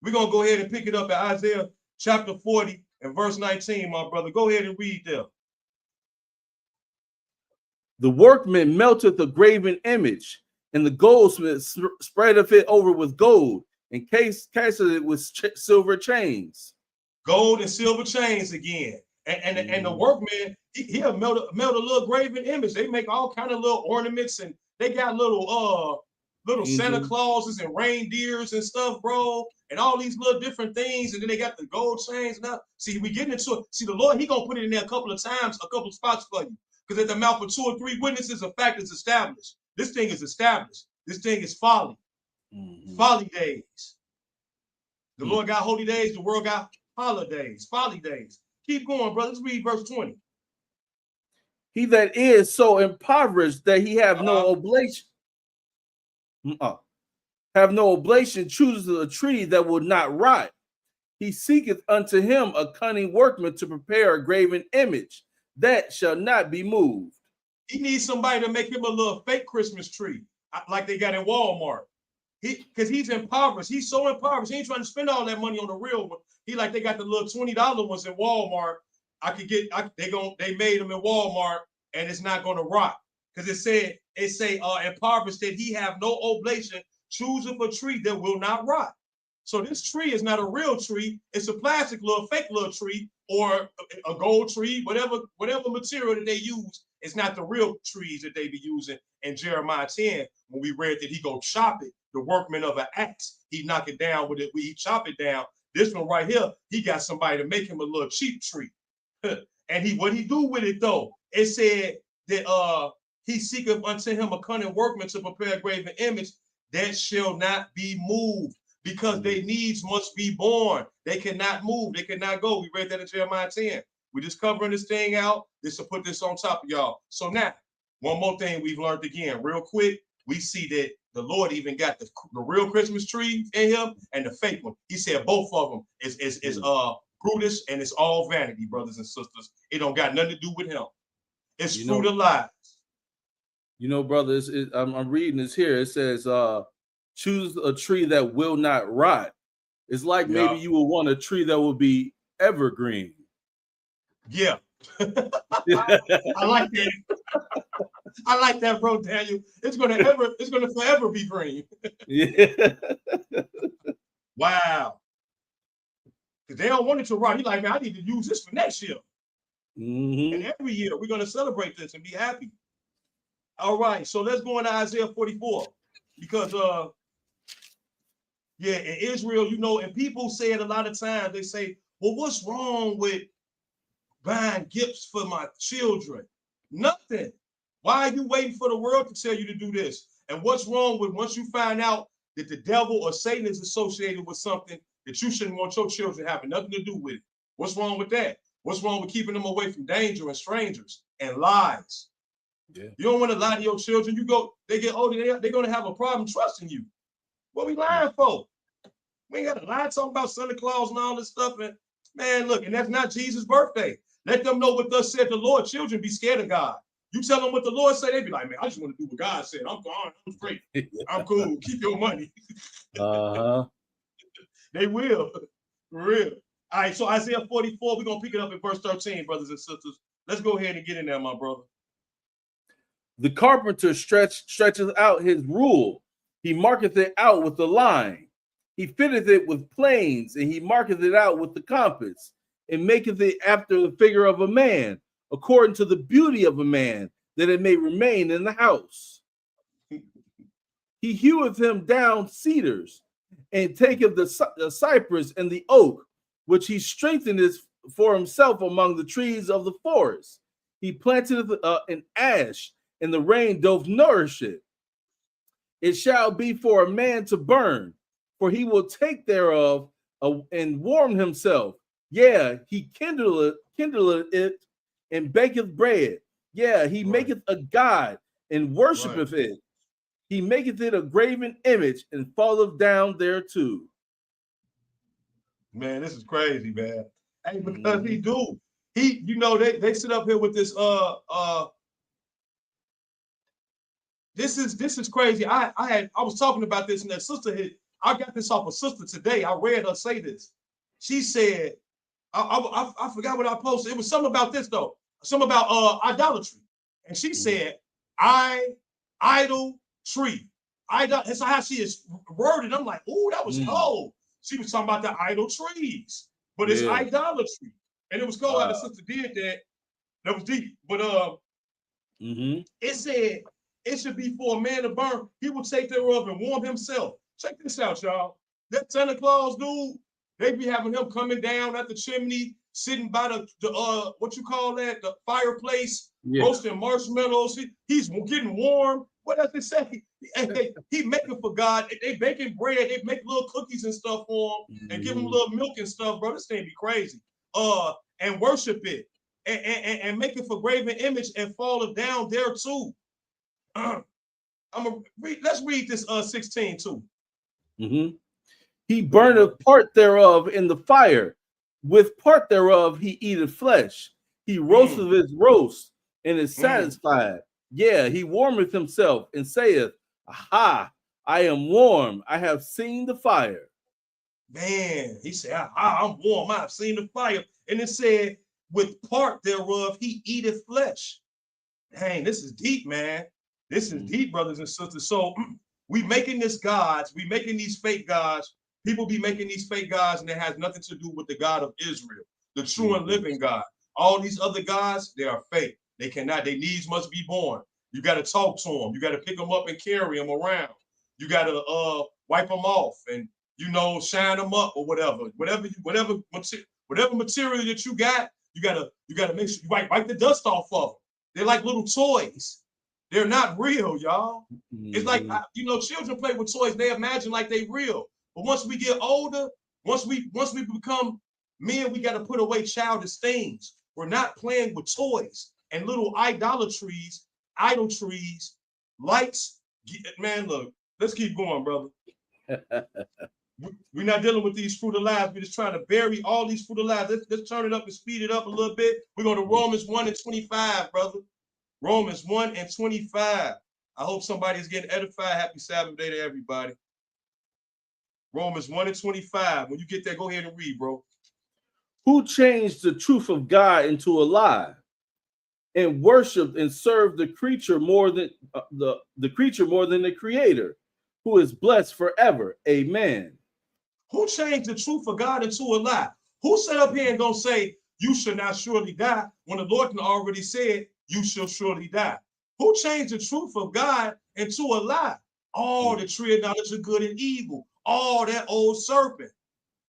We're going to go ahead and pick it up at Isaiah chapter 40 and verse 19, my brother. Go ahead and read there. The workman melteth the graven image, and the goldsmith spreadeth it over with gold, and casteth it with silver chains. Gold and silver chains again. And the workman, he'll melt a little graven image. They make all kind of little ornaments, and they got little Santa Clauses and reindeers and stuff, bro, and all these little different things. And then they got the gold chains now. See, we getting into it. See, the Lord, he gonna put it in there a couple of times, a couple of spots for you. Because at the mouth of 2 or 3 witnesses, a fact is established. This thing is established. This thing is folly. Folly days. The Lord got holy days. The world got holidays, folly days. Keep going, brother. Let's read verse 20. He that is so impoverished that he have no oblation, chooses a tree that will not rot. He seeketh unto him a cunning workman to prepare a graven image that shall not be moved. He needs somebody to make him a little fake Christmas tree, like they got in Walmart. Because he's impoverished. He's so impoverished. He ain't trying to spend all that money on the real one. He like, they got the little $20 ones in Walmart. They made them in Walmart, and it's not going to rot. Because it say impoverished that he have no oblation, chooseth a tree that will not rot. So this tree is not a real tree. It's a plastic little fake little tree, or a gold tree, whatever material that they use. It's not the real trees that they be using in Jeremiah 10, when we read that he go chop it. The workman of an axe, he knock it down with it. He chop it down. This one right here, he got somebody to make him a little cheap tree. And what he do with it though? It said that he seeketh unto him a cunning workman to prepare a graven image that shall not be moved, because they needs must be born. They cannot move. They cannot go. We read that in Jeremiah 10. We're just covering this thing out. This will put this on top of y'all. So now, one more thing we've learned again, real quick. We see that the Lord even got the real Christmas tree in him and the fake one. He said both of them is Brutus, and it's all vanity, brothers and sisters. It don't got nothing to do with him. It's fruit of lies. You know, brothers, I'm reading this here. It says, choose a tree that will not rot. It's like maybe you will want a tree that will be evergreen. Yeah. I like that. I like that, bro, Daniel. It's gonna forever be green. Yeah. Wow. Because they don't want it to rot. He's like, man, I need to use this for next year. And every year we're gonna celebrate this and be happy. All right, so let's go into Isaiah 44. Because yeah, in Israel, you know, and people say it a lot of times, they say, well, what's wrong with buying gifts for my children? Nothing. Why are you waiting for the world to tell you to do this? And what's wrong with once you find out that the devil or Satan is associated with something that you shouldn't want your children having nothing to do with it? What's wrong with that? What's wrong with keeping them away from danger and strangers and lies? Yeah. You don't want to lie to your children. They get older, they're going to have a problem trusting you. What we lying for? We ain't got to lie talking about Santa Claus and all this stuff. And man, look, and that's not Jesus' birthday. Let them know what thus said the Lord. Children be scared of God. You tell them what the Lord say, they be like, man, I just want to do what God said. I'm gone. I'm straight. I'm cool. Keep your money. They will. For real. All right, so Isaiah 44, we're going to pick it up in verse 13, brothers and sisters. Let's go ahead and get in there, my brother. The carpenter stretches out his rule. He marketh it out with the line. He fitteth it with planes, and he marketh it out with the compass, and maketh it after the figure of a man, according to the beauty of a man, that it may remain in the house. He heweth him down cedars, and taketh the cypress and the oak, which he strengtheneth for himself among the trees of the forest. He planteth an ash, and the rain doth nourish it. It shall be for a man to burn, for he will take thereof and warm himself. Yeah, he kindleth it and baketh bread. Yeah, he maketh a god and worshipeth it. He maketh it a graven image and falleth down thereto. Man, this is crazy, man. Hey, because you know, they sit up here with this This is crazy. I was talking about this, and that sister I got this off a sister today. I read her say this. She said, I forgot what I posted. It was something about this though. Something about idolatry. And she said, idol tree. That's how she is worded. I'm like, oh, that was cold. She was talking about the idol trees, but it's idolatry. And it was cold how the sister did that. That was deep. But it said, it should be for a man to burn. He will take thereof and warm himself. Check this out, y'all. That Santa Claus dude, they be having him coming down at the chimney, sitting by the what you call that, the fireplace, roasting marshmallows. He's getting warm. What does it say? He making for God. They baking bread. They make little cookies and stuff for him and give him a little milk and stuff, bro. This thing be crazy. And worship it and make it for graven image and fall down there too. Let's read this 16 too. He burneth part thereof in the fire. With part thereof he eateth flesh. He roasteth his roast and is satisfied. Yeah, he warmeth himself and saith, aha, I am warm. I have seen the fire. Man, he said, I'm warm. I have seen the fire. And it said, with part thereof he eateth flesh. Dang, this is deep, man. This is deep, brothers and sisters. So we making this gods. We making these fake gods. People be making these fake gods, and it has nothing to do with the God of Israel, the true and living God. All these other gods, they are fake. They cannot. Their needs must be born. You got to talk to them. You got to pick them up and carry them around. You got to wipe them off and, you know, shine them up or whatever. Whatever material that you got, you gotta make sure you wipe the dust off of them. They're like little toys. They're not real, y'all. It's like, you know, children play with toys. They imagine like they real. But once we get older, once we become men, we got to put away childish things. We're not playing with toys and little idol trees, lights. Man, look, let's keep going, brother. We're not dealing with these fruit of lies. We're just trying to bury all these fruit of lies. Let's turn it up and speed it up a little bit. We're going to Romans 1 and 25, brother. Romans 1 and 25. I hope somebody's getting edified. Happy Sabbath day to everybody. Romans 1 and 25. When you get there, go ahead and read, bro. Who changed the truth of God into a lie, and worshiped and served the creature more than the creature more than the Creator, who is blessed forever. Amen. Who changed the truth of God into a lie? Who sat up here and gonna say you should not surely die when the Lord already said you shall surely die? Who changed the truth of God into a lie? All the tree of knowledge of good and evil, all that old serpent.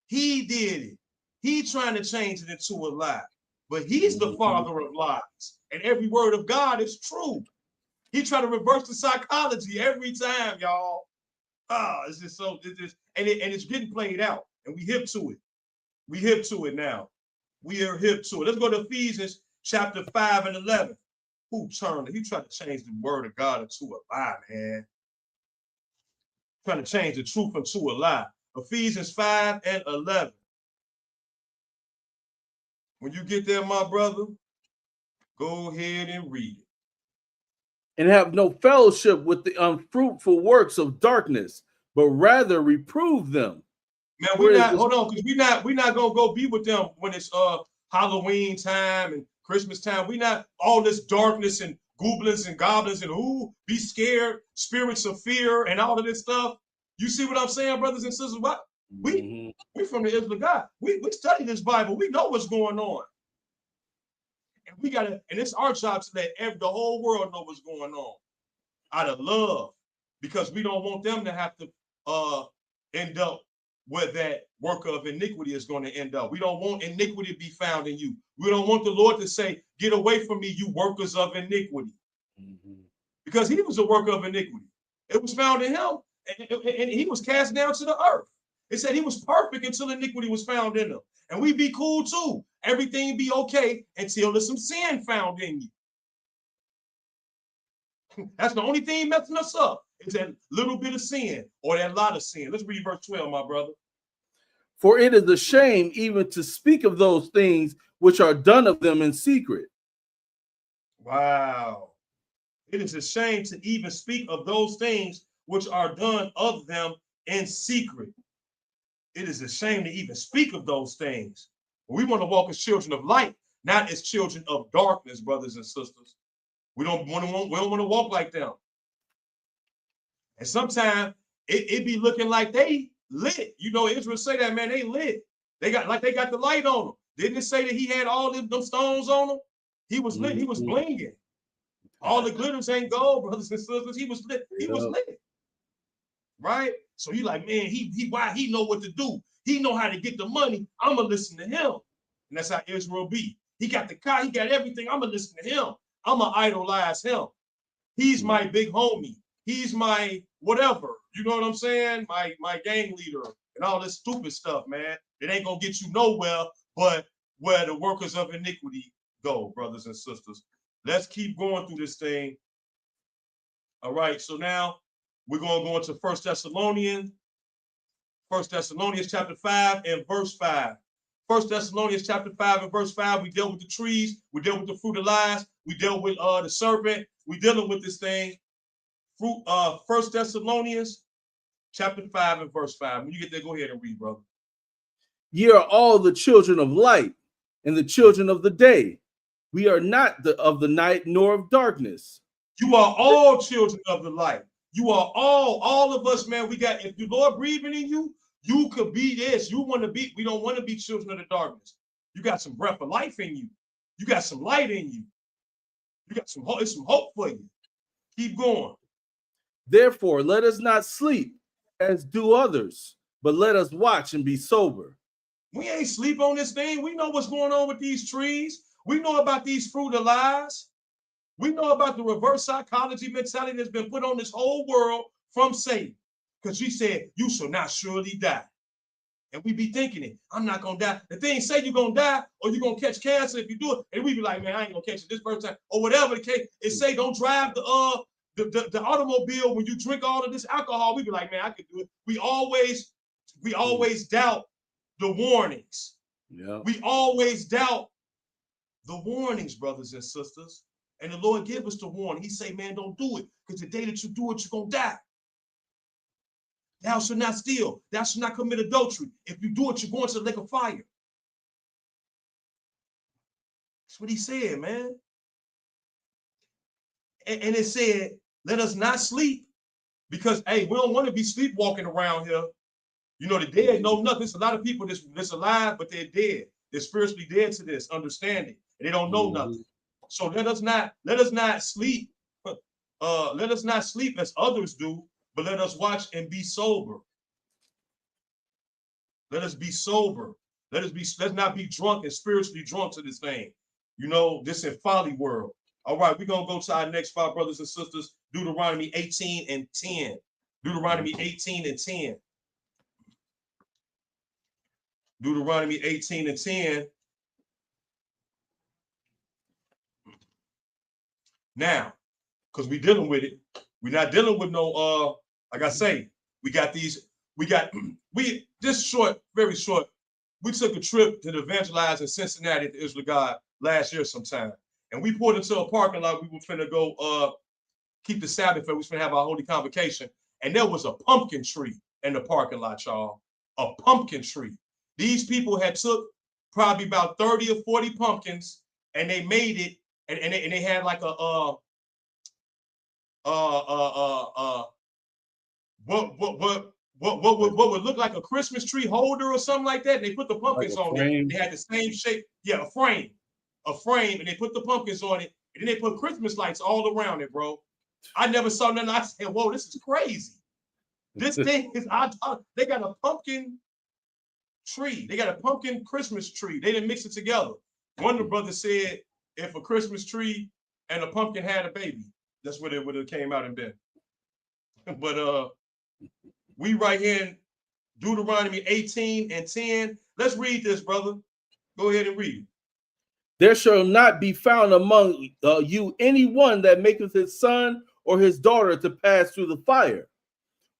He did it. He trying to change it into a lie. But he's the father of lies. And every word of God is true. He trying to reverse the psychology every time, y'all. It's just so and it's getting played out, and we hip to it. We hip to it now. We are hip to it. Let's go to Ephesians chapter 5 and 11. He tried to change the word of God into a lie, man. Trying to change the truth into a lie. Ephesians 5 and 11. When you get there, my brother, go ahead and read it. And have no fellowship with the unfruitful works of darkness, but rather reprove them. Man, we're not, hold on, because we're not gonna go be with them when it's Halloween time and Christmas time. We not all this darkness and goblins and goblins and be scared, spirits of fear and all of this stuff. You see what I'm saying, brothers and sisters? What we from the Israel of God. We study this Bible. We know what's going on. And we gotta, and it's our job to let the whole world know what's going on out of love, because we don't want them to have to end up where that work of iniquity is going to end up. We don't want iniquity to be found in you. We don't want the Lord to say, get away from me, you workers of iniquity. Because he was a worker of iniquity. It was found in him, and he was cast down to the earth. It said he was perfect until iniquity was found in him. And we be cool too. Everything be okay until there's some sin found in you. That's the only thing messing us up. It's that little bit of sin or that lot of sin. Let's read verse 12, my brother. For it is a shame even to speak of those things which are done of them in secret. Wow. It is a shame to even speak of those things which are done of them in secret. It is a shame to even speak of those things. We want to walk as children of light, not as children of darkness, brothers and sisters. We don't want to walk like them. And sometimes it be looking like they lit. You know, Israel say that, man, they lit. They got the light on them. Didn't it say that he had all them stones on him? He was lit. He was blinging. All the glitters ain't gold, brothers and sisters. He was lit. He was lit. Right? So you like, man, he know what to do. He know how to get the money. I'ma listen to him. And that's how Israel be. He got the car, he got everything. I'ma listen to him. I'ma idolize him. He's my big homie. He's my whatever. You know what I'm saying? My gang leader and all this stupid stuff, man. It ain't gonna get you nowhere but where the workers of iniquity go, brothers and sisters. Let's keep going through this thing. All right, so now we're going to go into 1 Thessalonians chapter 5 and verse 5. 1 Thessalonians chapter 5 and verse 5, we dealt with the trees, we dealt with the fruit of lies, we dealt with the serpent, we dealing with this thing. 1 Thessalonians chapter 5 and verse 5. When you get there, go ahead and read, brother. Ye are all the children of light and the children of the day. We are not of the night nor of darkness. You are all children of the light. You are all of us, man. We got, if the Lord breathing in you, you could be this. We don't want to be children of the darkness. You got some breath of life in you. You got some light in you. You got some hope. It's some hope for you. Keep going. Therefore, let us not sleep as do others, but let us watch and be sober. We ain't sleep on this thing. We know what's going on with these trees. We know about these fruit of lies. We know about the reverse psychology mentality that's been put on this whole world from Satan. Because he said, you shall not surely die. And we be thinking it, I'm not going to die. The thing say you're going to die or you're going to catch cancer if you do it. And we be like, man, I ain't going to catch it this first time. Or whatever the case. It say don't drive the automobile when you drink all of this alcohol. We be like, man, I could do it. We always We always doubt the warnings. Yeah. We always doubt the warnings, brothers and sisters. And the Lord give us the warning. He say, man, don't do it, because the day that you do it, you're going to die. Thou shalt not steal. Thou shalt not commit adultery. If you do it, you're going to the lake of fire. That's what he said, man. And it said, let us not sleep, because, hey, we don't want to be sleepwalking around here. You know, the dead know nothing. There's a lot of people that's alive, but they're dead. They're spiritually dead to this understanding, and they don't know nothing. So let us not sleep. Let us not sleep as others do, but let us watch and be sober. Let us be sober. Let's not be drunk and spiritually drunk to this thing. You know, this in folly world. All right, we're gonna go to our next five, brothers and sisters. Deuteronomy 18 and 10. Deuteronomy 18 and 10. Deuteronomy 18 and 10. Now, because we're dealing with it, we're not dealing with no like I say, just short, very short. We took a trip to evangelize in Cincinnati at the Israel God last year sometime. And we pulled into a parking lot. We were finna go keep the Sabbath, and we was finna have our holy convocation. And there was a pumpkin tree in the parking lot, y'all. A pumpkin tree. These people had took probably about 30 or 40 pumpkins, and they made it, and they had like a what would look like a Christmas tree holder or something like that. And they put the pumpkins like on it. They had the same shape. Yeah, a frame, and they put the pumpkins on it, and then they put Christmas lights all around it, bro. I never saw nothing. I said, whoa, this is crazy. This thing is, they got a pumpkin tree. They got a pumpkin Christmas tree. They didn't mix it together. One of the brothers said, if a Christmas tree and a pumpkin had a baby, that's what it would have came out and been. But we right here in Deuteronomy 18 and 10. Let's read this, brother. Go ahead and read it. There shall not be found among you anyone that maketh his son or his daughter to pass through the fire,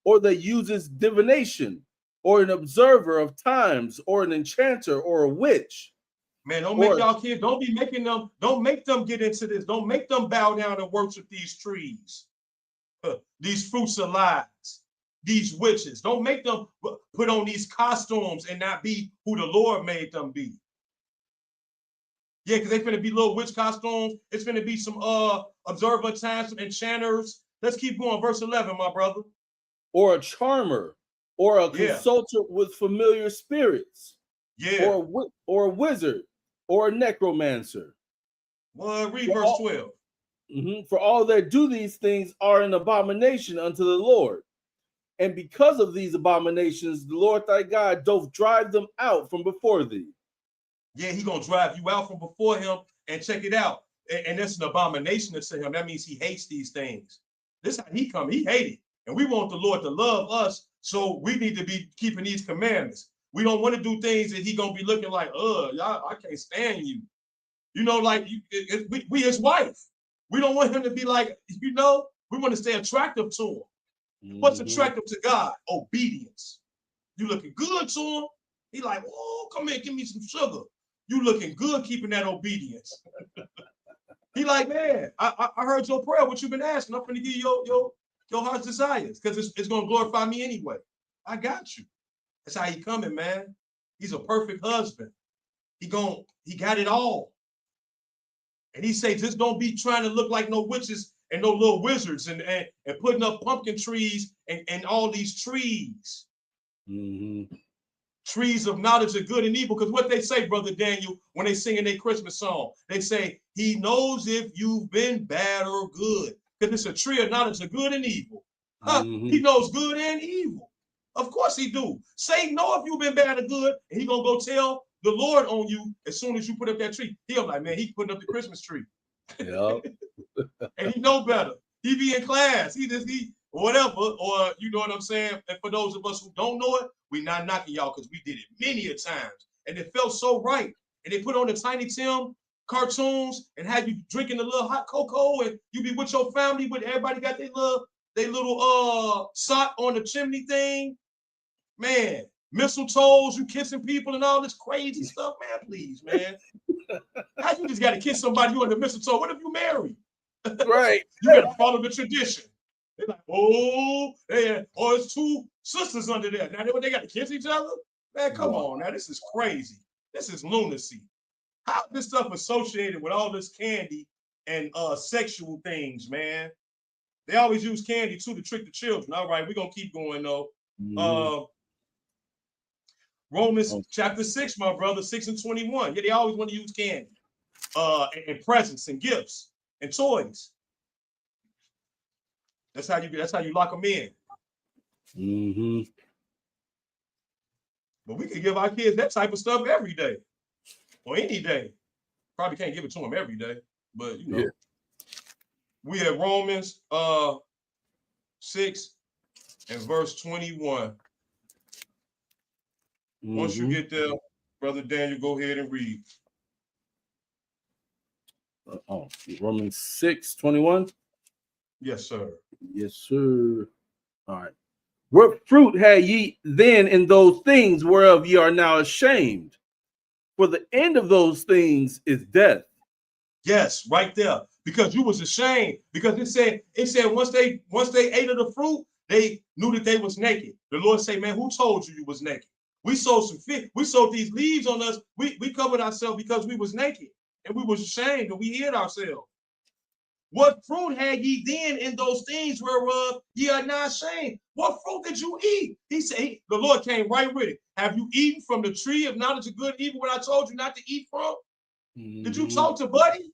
or that uses divination, or an observer of times, or an enchanter, or a witch. Man, don't make y'all kids, don't make them get into this. Don't make them bow down and worship these trees, these fruits of lies, these witches. Don't make them put on these costumes and not be who the Lord made them be. Yeah, because they finna be little witch costumes. It's finna be some observer times, some enchanters. Let's keep going. Verse 11, my brother. Or a charmer, or a consultant with familiar spirits. Yeah. Or a wizard, or a necromancer. Well, read verse 12. For all that do these things are an abomination unto the Lord. And because of these abominations, the Lord thy God doth drive them out from before thee. Yeah, he gonna drive you out from before him. And check it out. And that's an abomination to him. That means he hates these things. This is how he come. He hated. And we want the Lord to love us. So we need to be keeping these commandments. We don't want to do things that he gonna be looking like, y'all, I can't stand you. You know, like we his wife. We don't want him to be like, you know, we want to stay attractive to him. What's attractive to God? Obedience. You looking good to him. He like, oh, come here, give me some sugar. You looking good keeping that obedience. He like, man, I heard your prayer, what you've been asking. I'm going to give you your heart's desires, because it's going to glorify me anyway. I got you. That's how he coming, man. He's a perfect husband. He got it all. And he say, just don't be trying to look like no witches and no little wizards and putting up pumpkin trees and all these trees. Trees of knowledge of good and evil. Because what they say, Brother Daniel, when they sing in their Christmas song, they say, he knows if you've been bad or good. Because it's a tree of knowledge of good and evil. He knows good and evil. Of course he do. Satan know if you've been bad or good, and he gonna go tell the Lord on you as soon as you put up that tree. He'll like, man, he putting up the Christmas tree. Yeah. And he know better. He be in class. He whatever, or you know what I'm saying? And for those of us who don't know it, we not knocking y'all, because we did it many a times. And it felt so right. And they put on the Tiny Tim cartoons and had you drinking a little hot cocoa, and you be with your family, with everybody got their little sock on the chimney thing. Man, mistletoes, you kissing people and all this crazy stuff, man. Please, man. How you just got to kiss somebody you on the mistletoe? What if you married? Right. You got to follow the tradition. They're like, oh, it's two sisters under there. Now they got to kiss each other? Man, come on now. This is crazy. This is lunacy. How this stuff associated with all this candy and sexual things, man? They always use candy too to trick the children. All right, we're gonna keep going though. Romans chapter 6, my brother, 6 and 21. Yeah, they always want to use candy, and presents and gifts and toys. That's how you lock them in. But we can give our kids that type of stuff every day or any day. Probably can't give it to them every day, but you know. Yeah. We have Romans 6 and verse 21. Once you get there, Brother Daniel, go ahead and read. Romans 6:21. Yes, sir. Yes, sir. All right. What fruit had ye then in those things whereof ye are now ashamed? For the end of those things is death. Yes, right there. Because you was ashamed. Because it said once they ate of the fruit, they knew that they was naked. The Lord said, man, who told you was naked? We sowed some fish. We sowed these leaves on us. We covered ourselves because we was naked and we was ashamed and we hid ourselves. What fruit had ye then in those things whereof ye are not ashamed? What fruit did you eat? He said, the Lord came right with it. Have you eaten from the tree of knowledge of good and evil when I told you not to eat from? Did you talk to Buddy?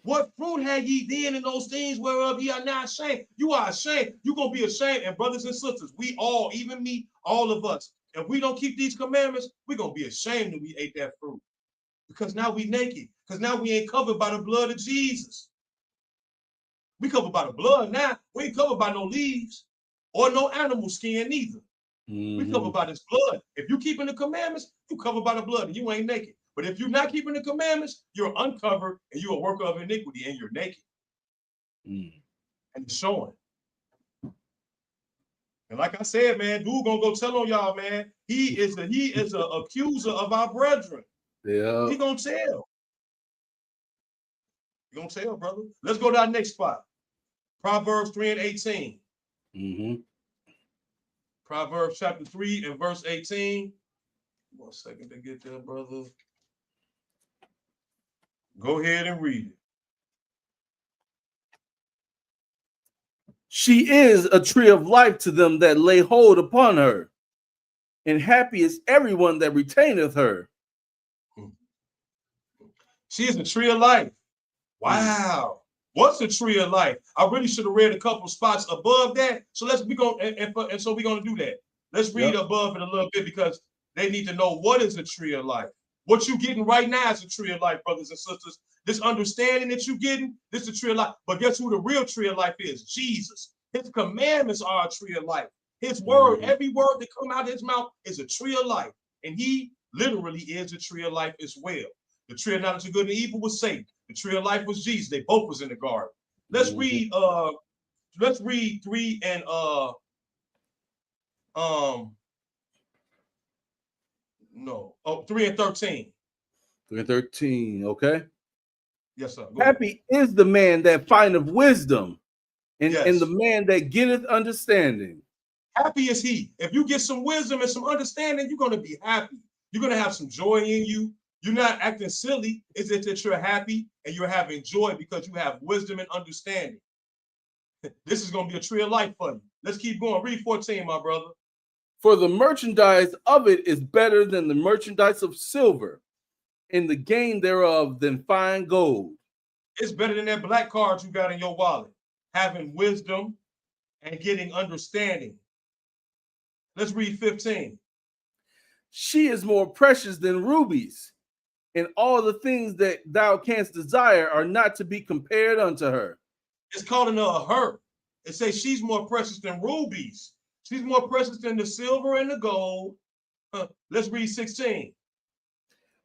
What fruit had ye then in those things whereof ye are not ashamed? You are ashamed. You're going to be ashamed. And brothers and sisters, we all, even me, all of us, if we don't keep these commandments, we're going to be ashamed that we ate that fruit. Because now we naked. Because now we ain't covered by the blood of Jesus. We covered by the blood now. We ain't covered by no leaves or no animal skin neither. We covered by this blood. If you keeping the commandments, you covered by the blood and you ain't naked. But if you're not keeping the commandments, you're uncovered and you're a worker of iniquity and you're naked. And it's showing. And like I said, man, dude gonna go tell on y'all, man. He is an accuser of our brethren. Yeah. He gonna tell. He gonna tell, brother. Let's go to our next spot. Proverbs 3 and 18. Proverbs chapter 3 and verse 18. 1 second to get there, brother. Go ahead and read it. She is a tree of life to them that lay hold upon her, and happy is everyone that retaineth her. She is a tree of life. Wow. What's a tree of life? I really should have read a couple spots above that. So so we're gonna do that. Let's read above it a little bit because they need to know what is a tree of life. What you're getting right now is a tree of life, brothers and sisters. This understanding that you're getting, this is a tree of life. But guess who the real tree of life is? Jesus. His commandments are a tree of life. His word, every word that comes out of his mouth is a tree of life. And he literally is a tree of life as well. The tree of knowledge of good and evil was Satan. The tree of life was Jesus. They both was in the garden. Let's read 3 and 3 and 13. 3 and 13, okay. Yes, sir. Happy is the man that findeth wisdom, and the man that getteth understanding. Happy is he. If you get some wisdom and some understanding, you're going to be happy. You're going to have some joy in you. You're not acting silly. It's that you're happy and you're having joy because you have wisdom and understanding. This is going to be a tree of life for you. Let's keep going. Read 14, my brother. For the merchandise of it is better than the merchandise of silver, and the gain thereof than fine gold. It's better than that black card you got in your wallet. Having wisdom and getting understanding. Let's read 15. She is more precious than rubies, and all the things that thou canst desire are not to be compared unto her. It's calling her a her. It says she's more precious than rubies. She's more precious than the silver and the gold. Let's read 16.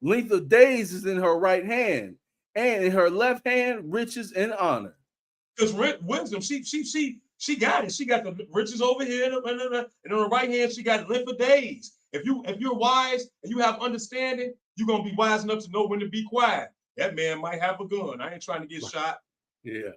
Length of days is in her right hand, and in her left hand riches and honor. Because wisdom, she She got it. She got the riches over here, and on the right hand, she got length of days. If you're wise and you have understanding, you're gonna be wise enough to know when to be quiet. That man might have a gun. I ain't trying to get shot. Yeah.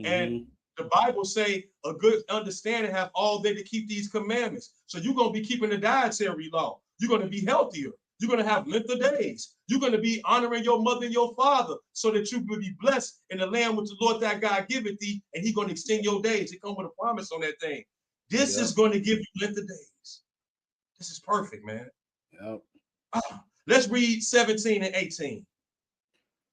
And the Bible say a good understanding have all day to keep these commandments. So you're gonna be keeping the dietary law. You're gonna be healthier. You're gonna have length of days. You're gonna be honoring your mother and your father, so that you will be blessed in the land which the Lord thy God giveth thee, and He's gonna extend your days. It comes with a promise on that thing. This is going to give you length of days. This is perfect, man. Yep. Let's read 17 and 18.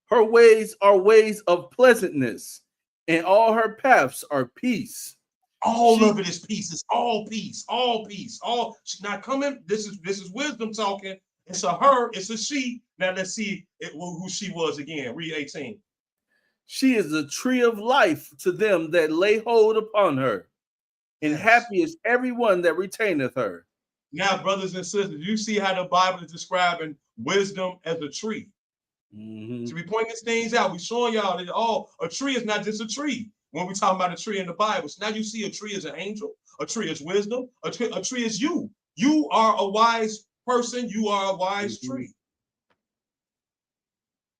Her ways are ways of pleasantness, and all her paths are peace. All of it is peace. It's all peace. All peace. All. She's not coming. This is wisdom talking. It's a her. It's a she. Now let's see who she was again. Read 18. She is a tree of life to them that lay hold upon her, and happy is everyone that retaineth her. Now, brothers and sisters, you see how the Bible is describing wisdom as a tree. So we pointing these things out. We showing y'all that a tree is not just a tree. When we talk about a tree in the Bible, so now you see a tree as an angel, a tree is wisdom, a tree is you. You are a wise person. You are a wise tree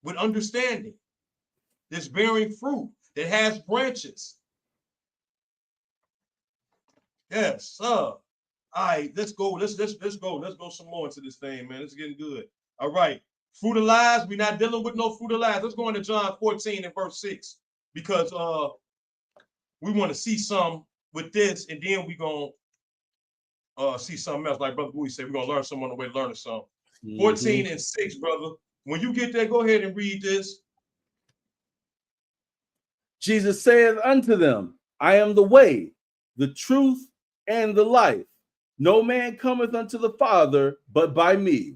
with understanding, that's bearing fruit, that has branches. Yes, sir. All right, let's go. Let's go. Let's go some more into this thing, man. It's getting good. All right. Fruit of lies. We're not dealing with no fruit of lies. Let's go into John 14 and verse 6, because we want to see some with this, and then we're gonna see something else. Like Brother Bowie said, we're gonna learn some on the way to learning something. 14 and 6, brother. When you get there, go ahead and read this. Jesus saith unto them, I am the way, the truth, and the life. No man cometh unto the Father but by me.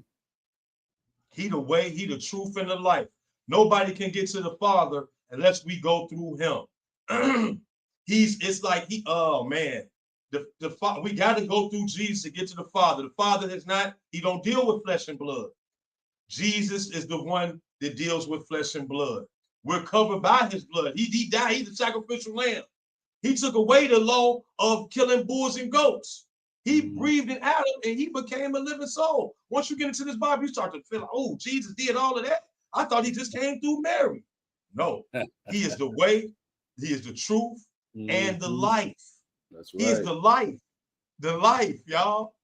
He the way, he the truth, and the life. Nobody can get to the Father unless we go through him. It's like oh man, we got to go through Jesus to get to the Father. The Father he don't deal with flesh and blood. Jesus is the one that deals with flesh and blood. We're covered by his blood. He died, he's the sacrificial lamb. He took away the law of killing bulls and goats. He breathed in Adam and he became a living soul. Once you get into this Bible, you start to feel like, oh, Jesus did all of that. I thought he just came through Mary. No, he is the way, he is the truth, and the life. That's right. He is the life, y'all.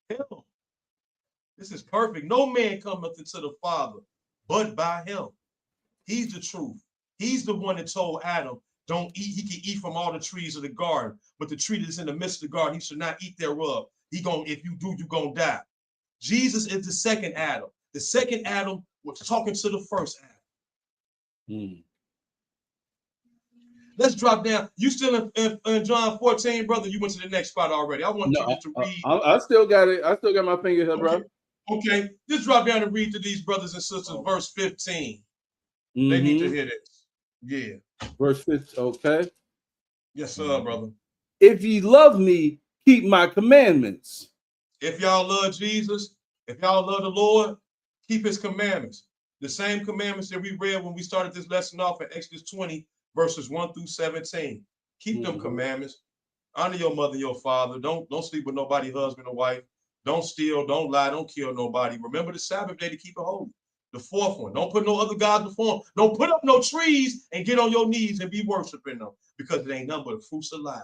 Him. This is perfect. No man cometh into the Father but by him. He's the truth. He's the one that told Adam, don't eat. He can eat from all the trees of the garden, but the tree that's in the midst of the garden, he should not eat thereof. If you do, you're gonna die. Jesus is the second Adam. The second Adam was talking to the first Adam. Let's drop down. You still in John 14, brother? You went to the next spot already. I want you to read. I still got it. I still got my finger here, bro. Okay, just drop down and read to these brothers and sisters, verse 15. They need to hear this. Yeah. Verse 15, okay. Yes, sir, brother. If ye love me, keep my commandments. If y'all love Jesus, if y'all love the Lord, keep his commandments. The same commandments that we read when we started this lesson off in Exodus 20, verses 1 through 17. Keep them commandments. Honor your mother and your father. Don't sleep with nobody, husband or wife. Don't steal, don't lie, don't kill nobody. Remember the Sabbath day to keep it holy. The fourth one, don't put no other gods before him. Don't put up no trees and get on your knees and be worshiping them, because it ain't nothing but the fruits of lies.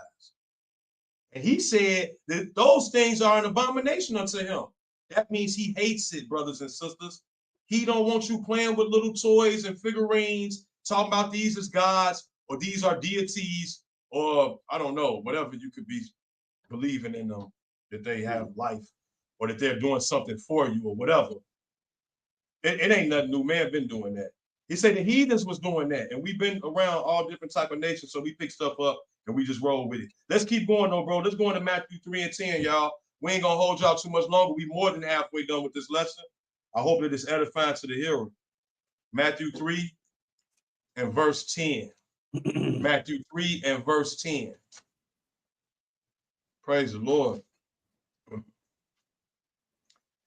And he said that those things are an abomination unto him. That means he hates it, brothers and sisters. He don't want you playing with little toys and figurines, talking about these as gods, or these are deities, or I don't know, whatever you could be believing in them, that they have life, or that they're doing something for you, or whatever. It ain't nothing new. Man been doing that. He said the heathens was doing that, and we've been around all different type of nations, so we pick stuff up and we just roll with it. Let's keep going though, bro. Let's go into Matthew 3 and 10, y'all. We ain't gonna hold y'all too much longer. We more than halfway done with this lesson. I hope that it's edifying to the hearer. Matthew 3 and verse 10. Matthew 3 and verse 10. Praise the Lord. And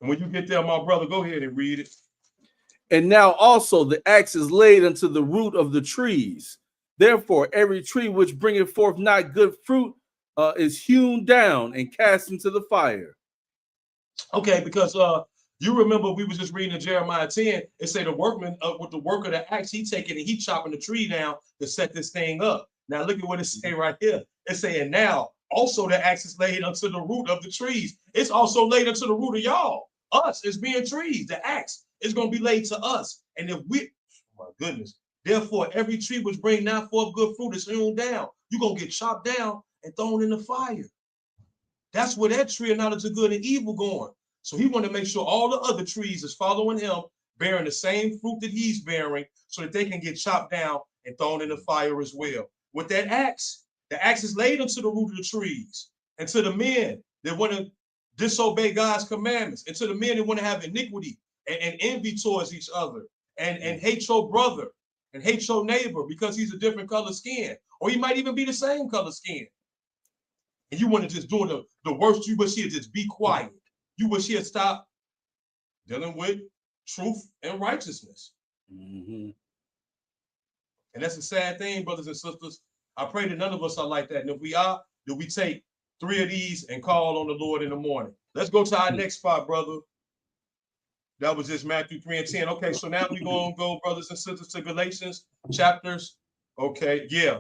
when you get there, my brother, go ahead and read it. And now also the axe is laid unto the root of the trees. Therefore, every tree which bringeth forth not good fruit is hewn down and cast into the fire. Okay, because you remember we was just reading in Jeremiah 10, it say the workman with the work of the axe, he taking and he chopping the tree down to set this thing up. Now look at what it say right here. It's saying now also the axe is laid unto the root of the trees. It's also laid unto the root of y'all. Us as being trees. The axe is going to be laid to us. And if we, oh my goodness, therefore every tree which bring not forth good fruit is hewn down. You're going to get chopped down and thrown in the fire. That's where that tree of knowledge of good and evil going. So he wanted to make sure all the other trees is following him, bearing the same fruit that he's bearing, so that they can get chopped down and thrown in the fire as well. With that axe, the axe is laid unto the root of the trees, and to the men that want to disobey God's commandments, and to the men that want to have iniquity and envy towards each other, and hate your brother and hate your neighbor because he's a different color skin, or he might even be the same color skin. And you want to just do the worst, you wish he'd just be quiet. You wish he'd stop dealing with truth and righteousness. Mm-hmm. And that's a sad thing, brothers and sisters. I pray that none of us are like that. And if we are, that we take 3 of these and call on the Lord in the morning. Let's go to our next spot, brother. That was just Matthew 3 and 10. Okay, so now we're going to go, brothers and sisters, to Galatians chapters. Okay, yeah.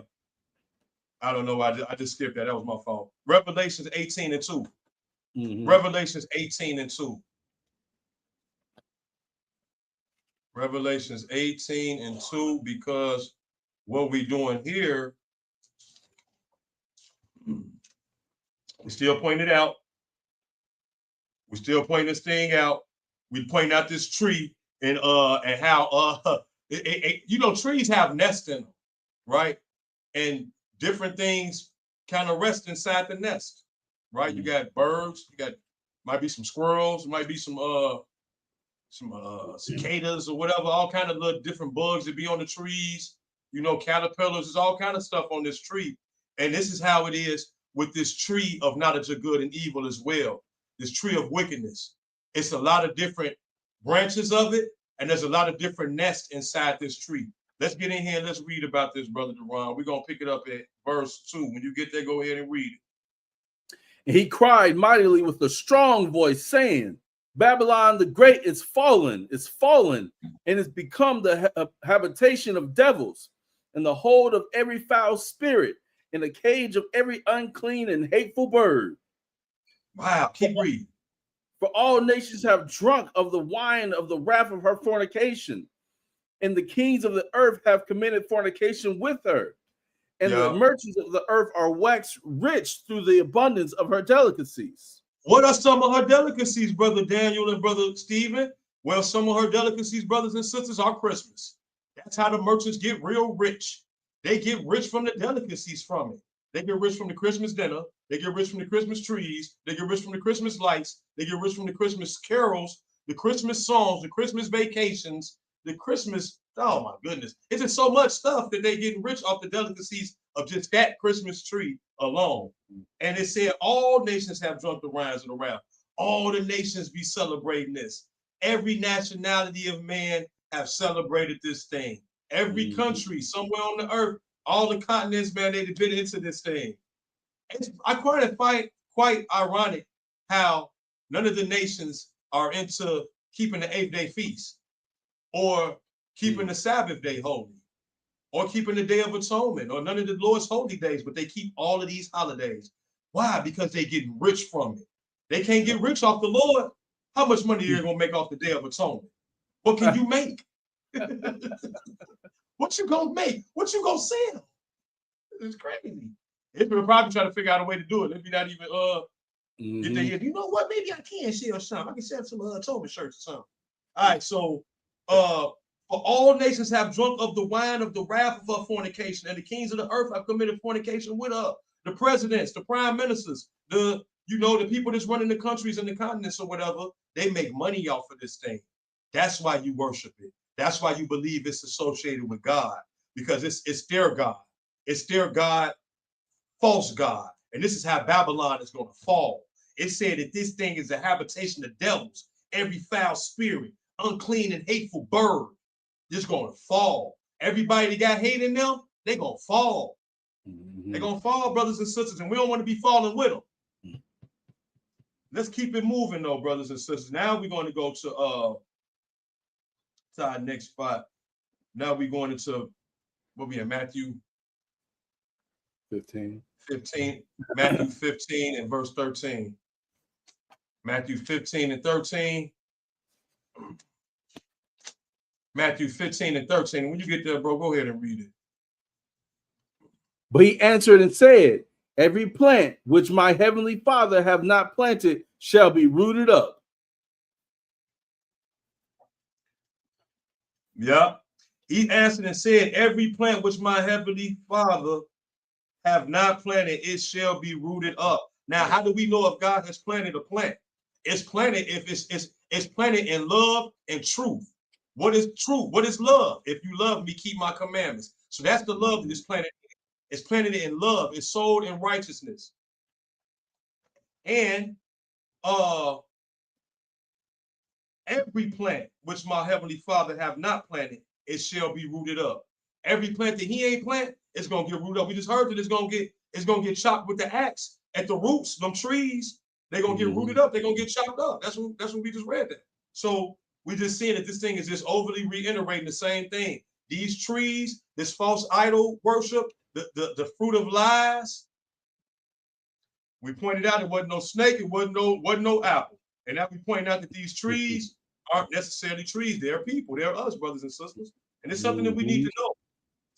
I don't know. I just skipped that. That was my fault. Revelations 18 and 2. Mm-hmm. Revelations 18 and 2. Revelations 18 and 2, because what we're doing here, we still pointing it out. We still pointing this thing out. We point out this tree and how you know, trees have nests in them, right? And different things kind of rest inside the nest, right? Mm-hmm. You got birds, you got might be some squirrels, might be some cicadas or whatever, all kind of little different bugs that be on the trees, you know, caterpillars, there's all kind of stuff on this tree. And this is how it is with this tree of knowledge of good and evil as well, this tree of wickedness. It's a lot of different branches of it, and there's a lot of different nests inside this tree. Let's get in here and let's read about this, Brother Deron. We're going to pick it up at verse 2. When you get there, go ahead and read it. And he cried mightily with a strong voice, saying, Babylon the Great is fallen, and is become the habitation of devils, and the hold of every foul spirit, and the cage of every unclean and hateful bird. Wow, keep reading. For all nations have drunk of the wine of the wrath of her fornication, and the kings of the earth have committed fornication with her, and the merchants of the earth are waxed rich through the abundance of her delicacies. What are some of her delicacies, Brother Daniel and Brother Stephen? Well, some of her delicacies, brothers and sisters, are Christmas. That's how the merchants get real rich. They get rich from the delicacies from it. They get rich from the Christmas dinner. They get rich from the Christmas trees. They get rich from the Christmas lights. They get rich from the Christmas carols, the Christmas songs, the Christmas vacations, the Christmas, oh my goodness. It's just so much stuff that they getting rich off the delicacies of just that Christmas tree alone. And it said all nations have drunk the wines of the wrath. All the nations be celebrating this. Every nationality of man have celebrated this thing. Every country somewhere on the earth, all the continents, man, they've been into this thing. I find quite ironic how none of the nations are into keeping the 8th-day feast, or keeping the Sabbath day holy, or keeping the Day of Atonement, or none of the Lord's holy days, but they keep all of these holidays. Why? Because they get rich from it. They can't get rich off the Lord. How much money are you gonna make off the Day of Atonement? What can you make? What you gonna make? What you gonna sell? It's crazy. Israel probably try to figure out a way to do it. Let me not even get there. You know what? Maybe I can sell some. I can sell some atonement shirts or something. All right, so for all nations have drunk of the wine of the wrath of her fornication, and the kings of the earth have committed fornication with her. The presidents, the prime ministers, the people that's running the countries and the continents or whatever, they make money off of this thing. That's why you worship it. That's why you believe it's associated with God, because it's their God. It's their God, false God. And this is how Babylon is going to fall. It said that this thing is a habitation of devils, every foul spirit, unclean and hateful bird. It's going to fall. Everybody that got hate in them, they're going to fall. They're going to fall, brothers and sisters, and we don't want to be falling with them. Let's keep it moving, though, brothers and sisters. Now we're going to go to our next spot. Now we're going into, what we in, Matthew 15. Matthew 15 and verse 13. Matthew 15 and 13. Matthew 15 and 13. When you get there, bro, go ahead and read it. But he answered and said, every plant which my heavenly Father have not planted shall be rooted up. Yeah. He answered and said, every plant which my heavenly Father have not planted, it shall be rooted up. Now, how do we know if God has planted a plant? It's planted if it's planted in love and truth. What is truth? What is love? If you love me, keep my commandments. So that's the love that is planted. It's planted in love. It's sowed in righteousness. And every plant which my heavenly Father have not planted, it shall be rooted up. Every plant that he ain't planted, it's gonna get rooted up. We just heard that it's gonna get chopped with the axe at the roots. Them trees, they're gonna get rooted up. They're gonna get chopped up. That's what we just read that. So we just seeing that this thing is just overly reiterating the same thing. These trees, this false idol worship, the fruit of lies. We pointed out it wasn't no snake, it wasn't no apple. And now we pointed out that these trees aren't necessarily trees. They're people. They're us, brothers and sisters. And it's something that we need to know.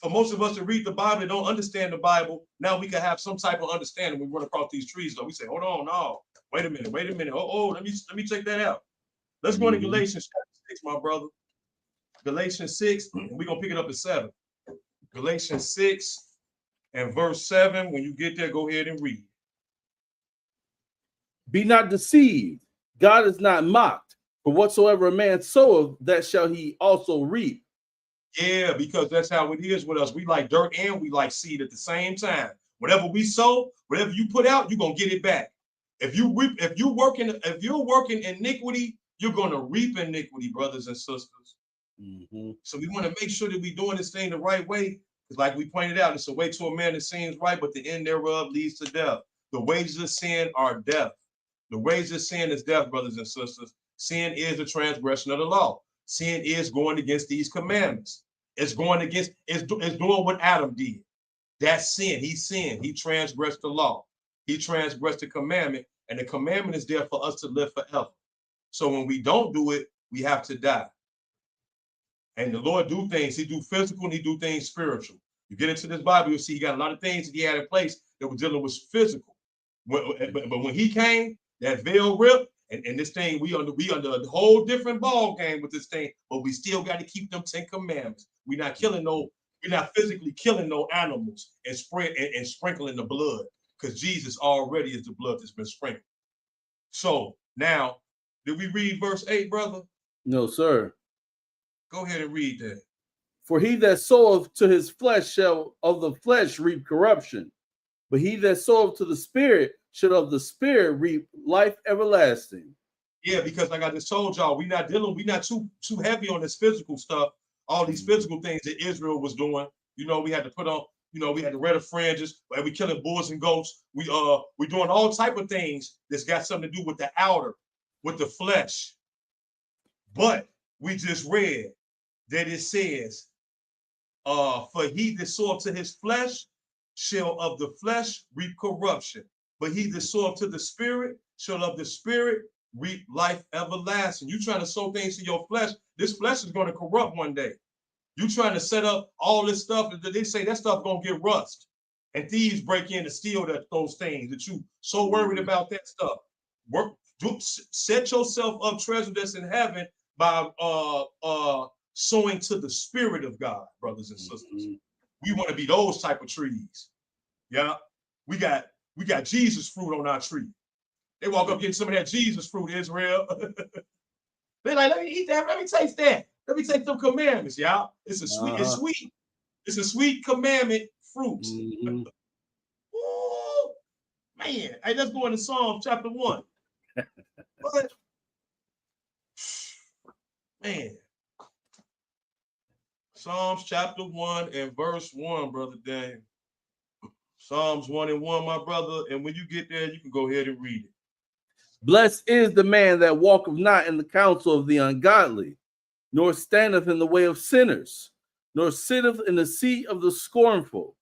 For most of us to read the Bible and don't understand the Bible, now we can have some type of understanding when we run across these trees. Though we say, hold on, no, wait a minute. Let me check that out. Let's go to Galatians chapter 6, my brother. Galatians 6, and we're gonna pick it up at 7. Galatians 6 and verse 7. When you get there, go ahead and read. Be not deceived. God is not mocked. For whatsoever a man soweth, that shall he also reap. Yeah, because that's how it is with us. We like dirt and we like seed at the same time. Whatever we sow, whatever you put out, you're gonna get it back. If you're working iniquity, you're gonna reap iniquity, brothers and sisters. So we want to make sure that we're doing this thing the right way. Because like we pointed out, it's a way to a man that seems right, but the end thereof leads to death. The wages of sin are death. The wages of sin is death, brothers and sisters. Sin is the transgression of the law. Sin is going against these commandments. It's going against, it's doing what Adam did. That's sin. He sinned. He transgressed the law. He transgressed the commandment, and the commandment is there for us to live forever. So when we don't do it, we have to die. And the Lord do things. He do physical and he do things spiritual. You get into this Bible, you'll see he got a lot of things that he had in place that were dealing with physical. But when he came, that veil ripped, and this thing, we under a whole different ball game with this thing, but we still got to keep them 10 commandments. We're not physically killing no animals and sprinkling the blood, because Jesus already is the blood that's been sprinkled. So now, did we read verse 8, brother? No, sir. Go ahead and read that. For he that soweth to his flesh shall of the flesh reap corruption, but he that soweth to the Spirit shall of the Spirit reap life everlasting. Yeah, because like I just told y'all, we're not too heavy on this physical stuff, all these physical things that Israel was doing. You know, we had to put on, we had to wear the fringes, and we killing bulls and goats. We're doing all type of things that's got something to do with the outer, with the flesh. But we just read that it says, for he that soweth to his flesh shall of the flesh reap corruption, but he that soweth to the Spirit shall of the Spirit reap life everlasting. You trying to sow things to your flesh, this flesh is going to corrupt one day. You trying to set up all this stuff, they say that stuff going to get rust, and thieves break in to steal those things that you so worried about that stuff. Set yourself up treasure that's in heaven by sowing to the Spirit of God, brothers and sisters. We want to be those type of trees. Yeah, we got Jesus fruit on our tree. They walk up getting some of that Jesus fruit, Israel. They're like, let me eat that. Let me taste that. Let me take them commandments, y'all. It's a sweet. It's sweet. It's a sweet commandment fruit. Ooh, man, hey, let's go into Psalm chapter 1. But man, Psalms chapter 1 and verse 1, Brother Daniel. Psalms 1 and 1, my brother. And when you get there, you can go ahead and read it. Blessed is the man that walketh not in the counsel of the ungodly, nor standeth in the way of sinners, nor sitteth in the seat of the scornful.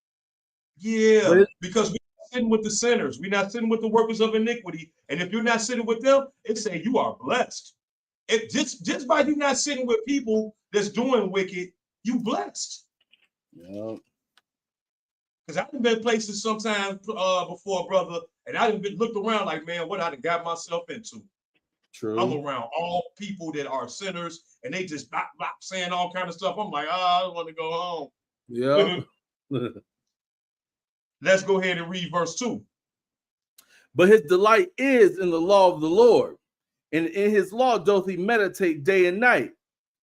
Yeah, because we're not sitting with the sinners. We're not sitting with the workers of iniquity. And if you're not sitting with them, it say you are blessed. It just by you not sitting with people that's doing wicked, you blessed. Yeah. Because I've been places sometimes before, brother, and I done been looked around like, man, what I done got myself into. True. I'm around all people that are sinners, and they just bop, bop, saying all kind of stuff. I'm like, I don't want to go home. Yeah. Let's go ahead and read verse 2. But his delight is in the law of the Lord, and in his law doth he meditate day and night.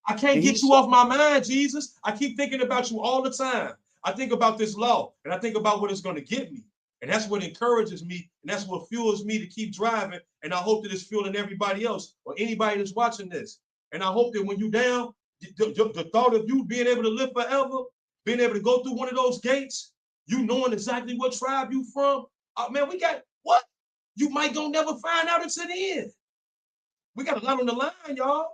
I can't get you off my mind, Jesus. I keep thinking about you all the time. I think about this law, and I think about what it's going to get me. And that's what encourages me, and that's what fuels me to keep driving. And I hope that it's fueling everybody else or anybody that's watching this. And I hope that when you're down, the thought of you being able to live forever, being able to go through one of those gates, you knowing exactly what tribe you from, man, we got what? You might go never find out until the end. We got a lot on the line, y'all.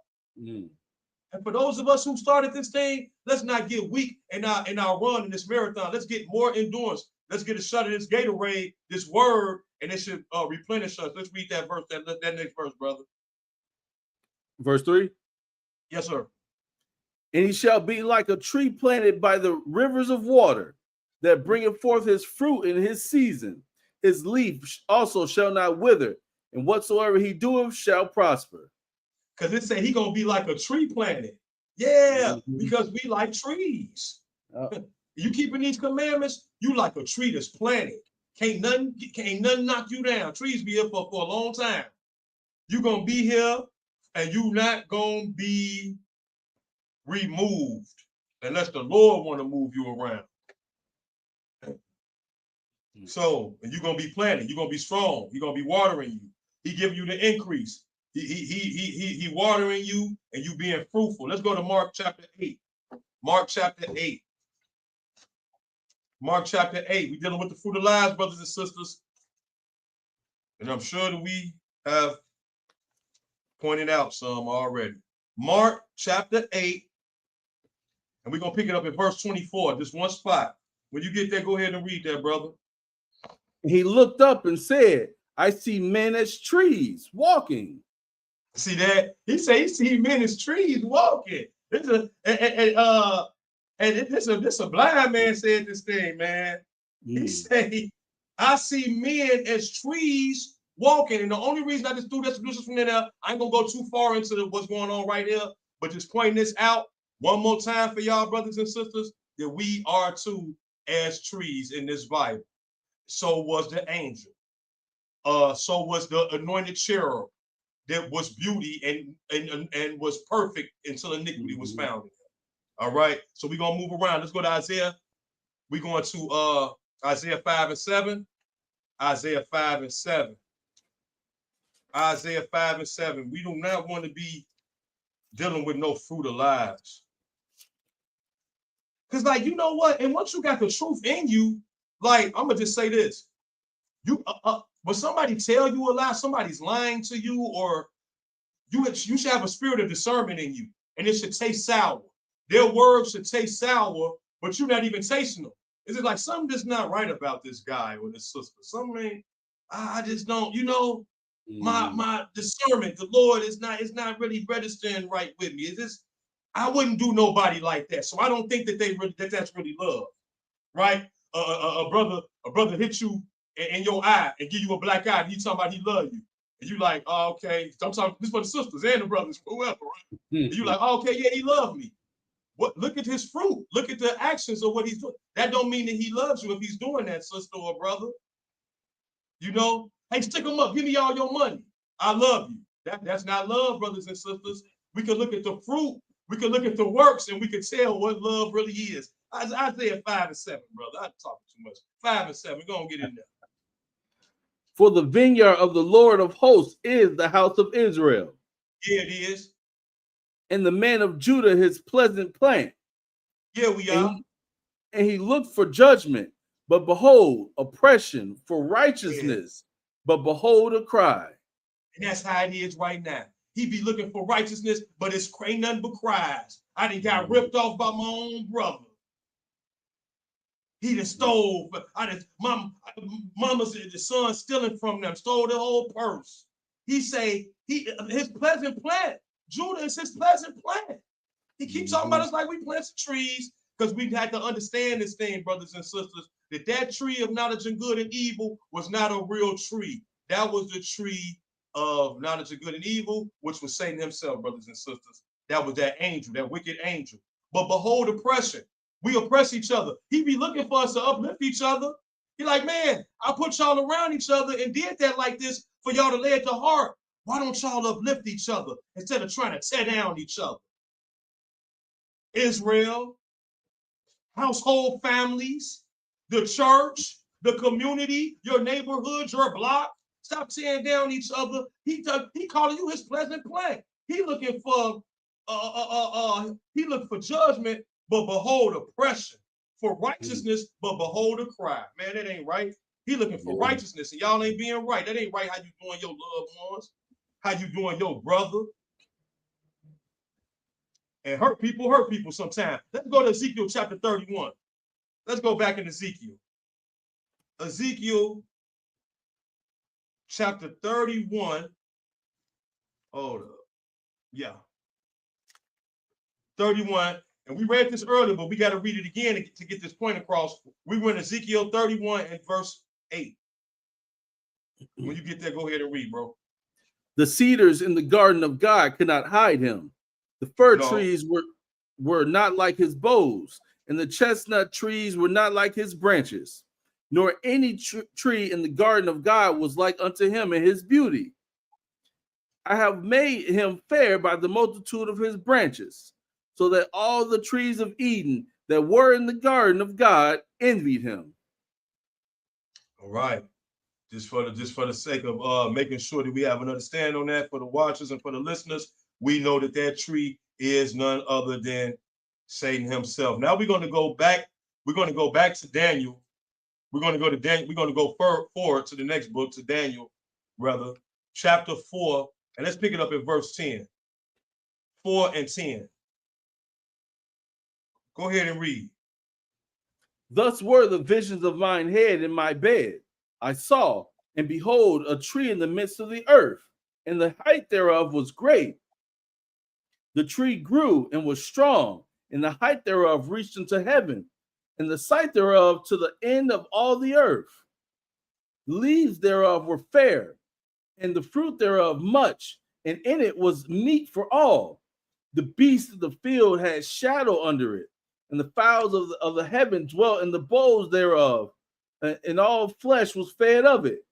And for those of us who started this thing, let's not get weak in our run in this marathon. Let's get more endurance. Let's get a shot of this Gatorade, this word, and it should replenish us. Let's read that verse, that next verse, brother. Verse 3. Yes, sir. And he shall be like a tree planted by the rivers of water, that bringeth forth his fruit in his season. His leaf also shall not wither, and whatsoever he doeth shall prosper. Because it say he gonna be like a tree planted. Yeah, because we like trees. You keeping these commandments, you like a tree that's planted. Can't nothing knock you down. Trees be here for a long time. You gonna be here, and you not gonna be removed unless the Lord want to move you around. So, and you're gonna be planted. You're gonna be strong. You're gonna be watering you. He giving you the increase. He watering you, and you being fruitful. Let's go to Mark chapter 8. Mark chapter 8. Mark chapter 8. We're dealing with the fruit of lies, brothers and sisters. And I'm sure that we have pointed out some already. Mark chapter 8. And we're going to pick it up at verse 24, just one spot. When you get there, go ahead and read that, brother. He looked up and said, I see men as trees walking. See that? He said he see men as trees walking. This a blind man said this thing, man. He said, I see men as trees walking. And the only reason I just threw this from there, I ain't gonna go too far into what's going on right here, but just pointing this out one more time for y'all, brothers and sisters, that we are too as trees in this Bible. So was the angel. So was the anointed cherub that was beauty and was perfect until iniquity was found in him. All right. So we're gonna move around. Let's go to Isaiah. We're going to Isaiah 5 and 7. Isaiah 5 and 7. Isaiah 5 and 7. We do not want to be dealing with no fruit of lies. Because, like, you know what? And once you got the truth in you, like, I'm gonna just say this. You when somebody tell you a lie, somebody's lying to you, or you should have a spirit of discernment in you, and it should taste sour. Their words should taste sour, but you're not even tasting them. Is it like something that's not right about this guy or this sister? Something I just don't, my discernment, the Lord is not really registering right with me. Is this? I wouldn't do nobody like that. So I don't think that that's really love, right? A brother hit you in your eye and give you a black eye, and you talking about he love you. And you like, oh, okay. I'm talking this for the sisters and the brothers, whoever, right? And you like, oh, okay, yeah, he loved me. What? Look at his fruit. Look at the actions of what he's doing. That don't mean that he loves you if he's doing that, sister or brother. Hey, stick him up. Give me all your money. I love you. That's not love, brothers and sisters. We can look at the fruit. We can look at the works, and we can tell what love really is. Isaiah 5 and 7, brother. I'm talking too much. 5 and 7. We're going to get in there. For the vineyard of the Lord of hosts is the house of Israel. Yeah, it is. And the man of Judah his pleasant plant. Yeah, we And are. he looked for judgment, but behold, oppression, for Yeah. righteousness, but behold, a cry. And that's how it is right now. He be looking for righteousness, but it's ain't nothing but cries. I done got ripped off by my own brother. He done stole. Mama's the son stealing from them, stole the whole purse. He say his pleasant plant. Judah is his pleasant plant. He keeps talking about us like we plant trees because we had to understand this thing, brothers and sisters, that tree of knowledge and good and evil was not a real tree. That was the tree of knowledge of good and evil, which was Satan himself, brothers and sisters. That was that angel, that wicked angel. But behold, oppression. We oppress each other. He be looking for us to uplift each other. He like, man, I put y'all around each other and did that like this for y'all to lay it to heart. Why don't y'all uplift each other instead of trying to tear down each other? Israel, household families, the church, the community, your neighborhood, your block. Stop tearing down each other. He calling you his pleasant plant. He looking for judgment, but behold oppression. For righteousness, but behold a cry. Man, that ain't right. He looking for righteousness, and y'all ain't being right. That ain't right. How you doing your loved ones? How you doing your brother? And hurt people sometimes. Let's go to Ezekiel chapter 31. Let's go back in Ezekiel. Ezekiel chapter 31. Hold up. Yeah. 31. And we read this earlier, but we got to read it again to get this point across. We were in Ezekiel 31 and verse 8. When you get there, go ahead and read, bro. The cedars in the garden of God could not hide him. The fir trees were not like his boughs, and the chestnut trees were not like his branches, nor any tree in the garden of God was like unto him in his beauty. I have made him fair by the multitude of his branches, so that all the trees of Eden that were in the garden of God envied him. All right. Just for the sake of making sure that we have an understanding on that for the watchers and for the listeners, we know that tree is none other than Satan himself. Now we're going to go back. We're going to go back to Daniel. We're going to go to Daniel. We're going to go forward to the next book, to Daniel, rather, chapter 4, and let's pick it up at verse 10. 4 and 10. Go ahead and read. Thus were the visions of mine head in my bed. I saw, and behold, a tree in the midst of the earth, and the height thereof was great. The tree grew and was strong, and the height thereof reached into heaven, and the sight thereof to the end of all the earth. The leaves thereof were fair, and the fruit thereof much, and in it was meat for all. The beasts of the field had shadow under it, and the fowls of the heaven dwelt in the boughs thereof, and all flesh was fed of it.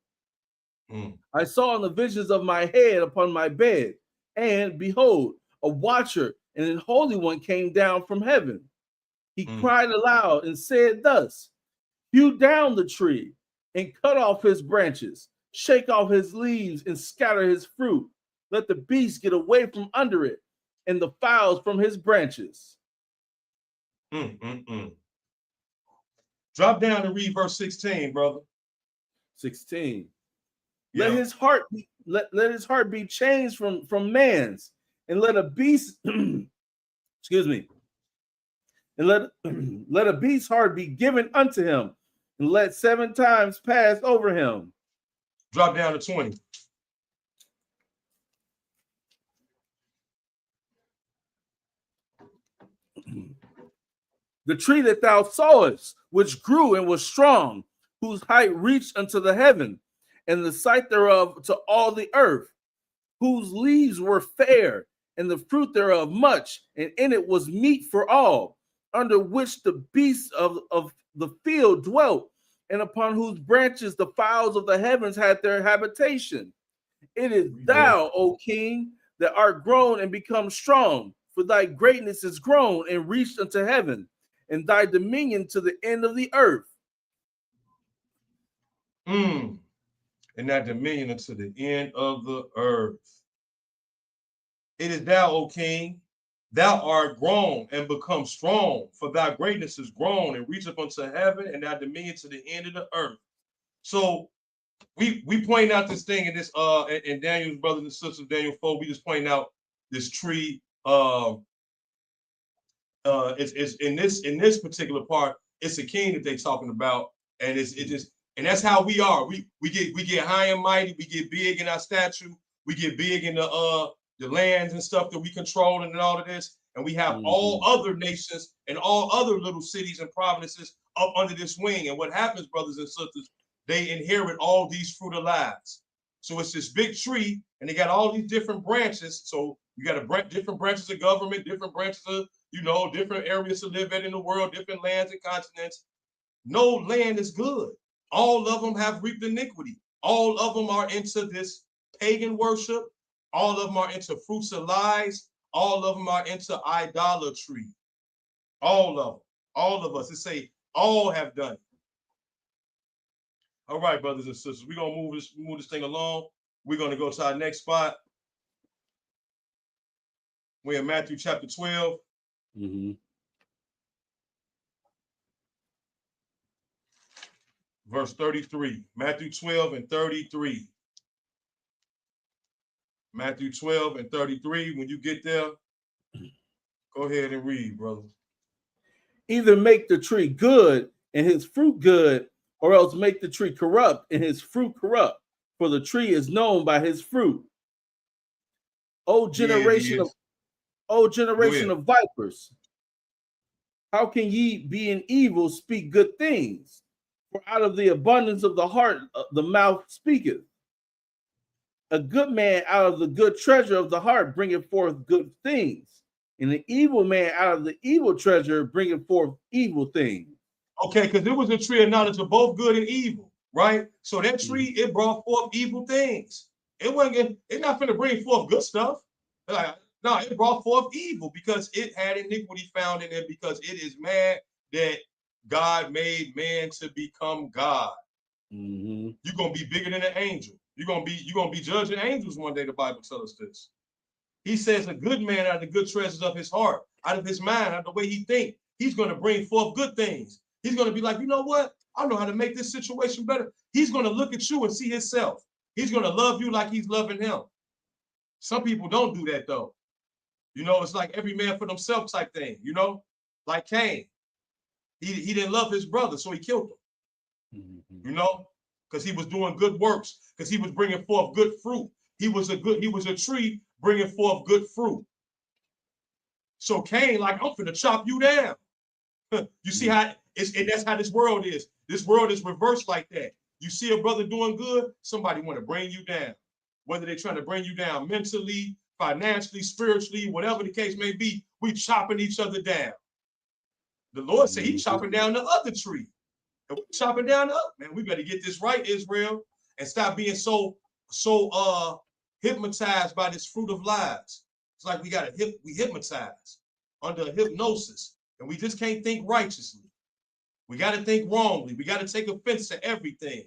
I saw in the visions of my head upon my bed, and behold, a watcher and an holy one came down from heaven. He cried aloud and said thus, hew down the tree and cut off his branches, shake off his leaves and scatter his fruit. Let the beasts get away from under it, and the fowls from his branches. Drop down and read verse 16, brother. 16. Yeah. Let his heart be let his heart be changed from man's, and let a beast excuse me, and let a beast's heart be given unto him, and let 7 times pass over him. Drop down to 20. The tree that thou sawest, which grew and was strong, whose height reached unto the heaven, and the sight thereof to all the earth, whose leaves were fair, and the fruit thereof much, and in it was meat for all, under which the beasts of the field dwelt, and upon whose branches the fowls of the heavens had their habitation. It is thou, O king, that art grown and become strong, for thy greatness is grown and reached unto heaven, and thy dominion to the end of the earth. And that dominion unto the end of the earth. It is thou, O king, thou art grown and become strong, for thy greatness is grown and reach up unto heaven, and thy dominion to the end of the earth. So we point out this thing in this in Daniel's brothers and sisters, Daniel 4, we just point out this tree. It's in this particular part, it's a king that they're talking about, and and that's how we are. We get high and mighty, we get big in our stature, we get big in the lands and stuff that we control and all of this, and we have all other nations and all other little cities and provinces up under this wing. And what happens, brothers and sisters, they inherit all these fruit of lives. So it's this big tree, and they got all these different branches. So you got different branches of government, different branches of, different areas to live in the world, different lands and continents. No land is good. All of them have reaped iniquity. All of them are into this pagan worship. All of them are into fruits of lies. All of them are into idolatry. All of them. All of us. It say all have done it. All right, brothers and sisters, we're gonna move this thing along. We're gonna go to our next spot. We're in Matthew chapter 12. Verse 33. Matthew 12 and 33. Matthew 12 and 33. When you get there, go ahead and read, brother. Either make the tree good and his fruit good, or else make the tree corrupt and his fruit corrupt, for the tree is known by his fruit. O generation of vipers, how can ye, being evil, speak good things? For out of the abundance of the heart, the mouth speaketh. A good man out of the good treasure of the heart bringeth forth good things, and an evil man out of the evil treasure bringeth forth evil things. Okay, because there was a tree of knowledge of both good and evil, right? So that tree, it brought forth evil things. It's not going to bring forth good stuff. No, it brought forth evil because it had iniquity found in it, because it is mad that God made man to become God. You're gonna be bigger than an angel. You're gonna be judging angels one day. The Bible tells us this. He says a good man out of the good treasures of his heart, out of his mind, out of the way he thinks, he's gonna bring forth good things. He's gonna be like, you know what? I know how to make this situation better. He's gonna look at you and see himself. He's gonna love you like he's loving him. Some people don't do that though. It's like every man for themselves type thing. Like Cain. He didn't love his brother, so he killed him. Because he was doing good works, because he was bringing forth good fruit. He was a tree bringing forth good fruit. So Cain, like, I'm finna chop you down. You see how and that's how this world is. This world is reversed like that. You see a brother doing good, somebody want to bring you down. Whether they're trying to bring you down mentally, financially, spiritually, whatever the case may be, we chopping each other down. The Lord said he's chopping down the other tree. And we're chopping down the other. Man, we better get this right, Israel, and stop being so hypnotized by this fruit of lies. It's like we hypnotized under hypnosis, and we just can't think righteously. We got to think wrongly. We got to take offense to everything.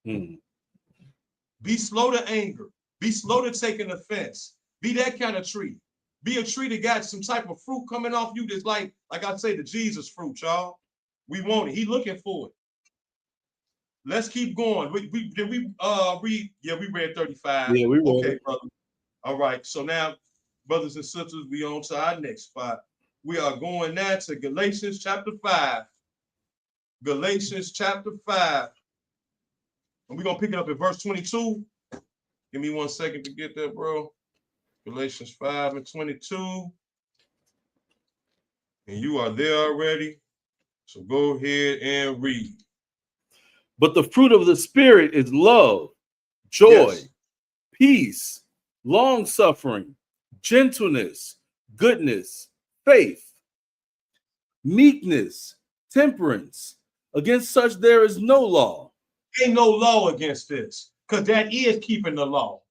Be slow to anger. Be slow to take an offense. Be that kind of tree. Be a tree that got some type of fruit coming off you that's like I say, the Jesus fruit, y'all. We want it. He looking for it. Let's keep going. Did we read? Yeah, we read 35. Yeah, we read. Okay, brother. All right. So now, brothers and sisters, we on to our next spot. We are going now to Galatians chapter 5. Galatians chapter 5. And we're gonna pick it up at verse 22. Give me 1 second to get there, bro. Galatians 5 and 22. And you are there already. So go ahead and read. But the fruit of the Spirit is love, joy, peace, long-suffering, gentleness, goodness, faith, meekness, temperance. Against such there is no law. Ain't no law against this, because that is keeping the law.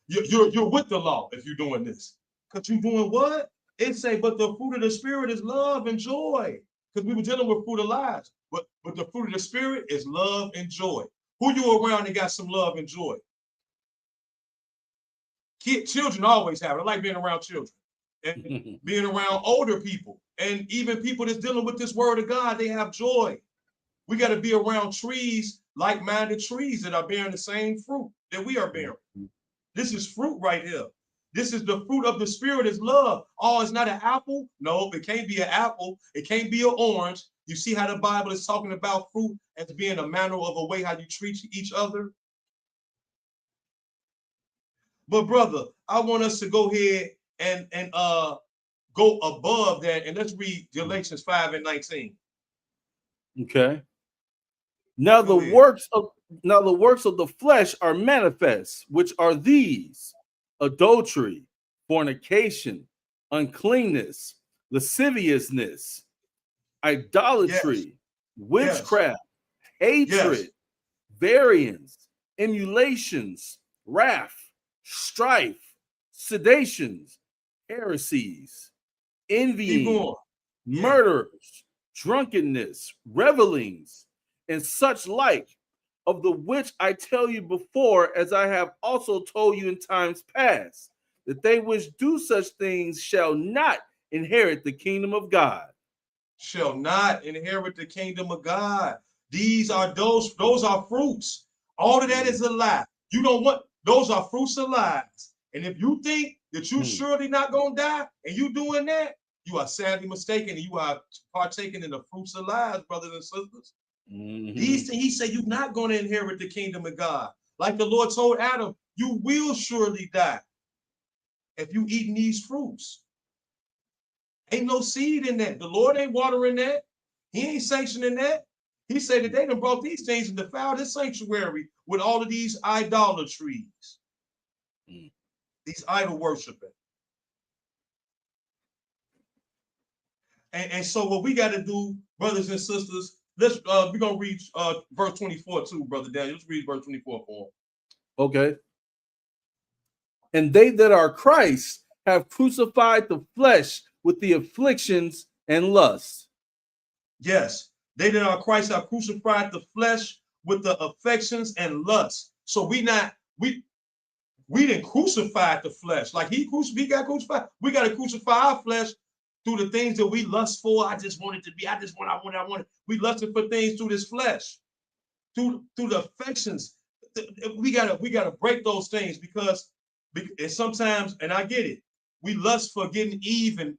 You're with the law if you're doing this. Because you're doing what? It say, but the fruit of the Spirit is love and joy. Because we were dealing with fruit of lies. But the fruit of the Spirit is love and joy. Who you around that got some love and joy? Children always have it. I like being around children. and being around older people, and even people that's dealing with this word of God, they have joy. We got to be around trees, like-minded trees that are bearing the same fruit that we are bearing. This is fruit right here. This is the fruit of the spirit is love. Oh, it's not an apple? No, it can't be an apple. It can't be an orange. You see how the Bible is talking about fruit as being a manner of a way how you treat each other? But brother, I want us to go ahead and go above that, and let's read Galatians 5:19. Okay. Now the works of the flesh are manifest, which are these: adultery, fornication, uncleanness, lasciviousness, idolatry, witchcraft, hatred, variance, emulations, wrath, strife, seditions, heresies, envying, murders, drunkenness, revelings, and such like, of the which I tell you before, as I have also told you in times past, that they which do such things shall not inherit the kingdom of God. Shall not inherit the kingdom of God. These are those are fruits. All of that is a lie. You don't want, those are fruits of lies. And if you think that you're surely not going to die and you doing that, you are sadly mistaken, and you are partaking in the fruits of lies, brothers and sisters. He said you're not going to inherit the kingdom of God. Like the Lord told Adam, you will surely die if you eating these fruits. Ain't no seed in that. The Lord ain't watering that. He ain't sanctioning that. He said that they done brought these things and defiled his sanctuary with all of these idolatries. These idol worshiping. And so what we got to do, brothers and sisters, let's we're gonna read verse 24 too, brother Daniel. Let's read verse 24 for him. Okay. And they that are Christ have crucified the flesh with the afflictions and lusts. Yes, they that are Christ have crucified the flesh with the affections and lusts. So we didn't crucify the flesh like he got crucified. We got to crucify our flesh through the things that we lust for. I want it. We lusted for things through this flesh, through the affections. We gotta break those things because sometimes, and I get it, we lust for getting even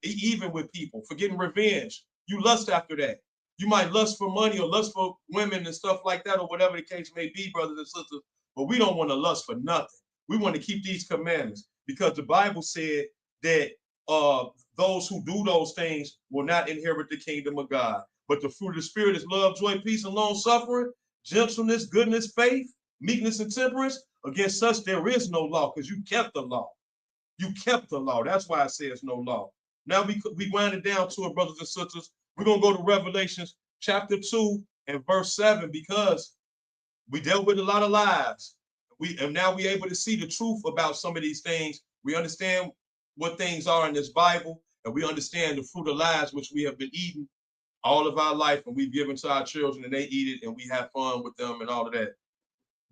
with people, for getting revenge. You lust after that. You might lust for money or lust for women and stuff like that, or whatever the case may be, brothers and sisters. But we don't want to lust for nothing. We want to keep these commandments because the Bible said that those who do those things will not inherit the kingdom of God. But the fruit of the Spirit is love, joy, peace, and long suffering, gentleness, goodness, faith, meekness, and temperance. Against such there is no law, because you kept the law. You kept the law. That's why it says no law. Now we wind it down to it, brothers and sisters. We're going to go to Revelations chapter 2 and verse 7, because we dealt with a lot of lies. And now we're able to see the truth about some of these things. We understand what things are in this Bible, and we understand the fruit of lies which we have been eating all of our life, and we've given to our children, and they eat it, and we have fun with them and all of that.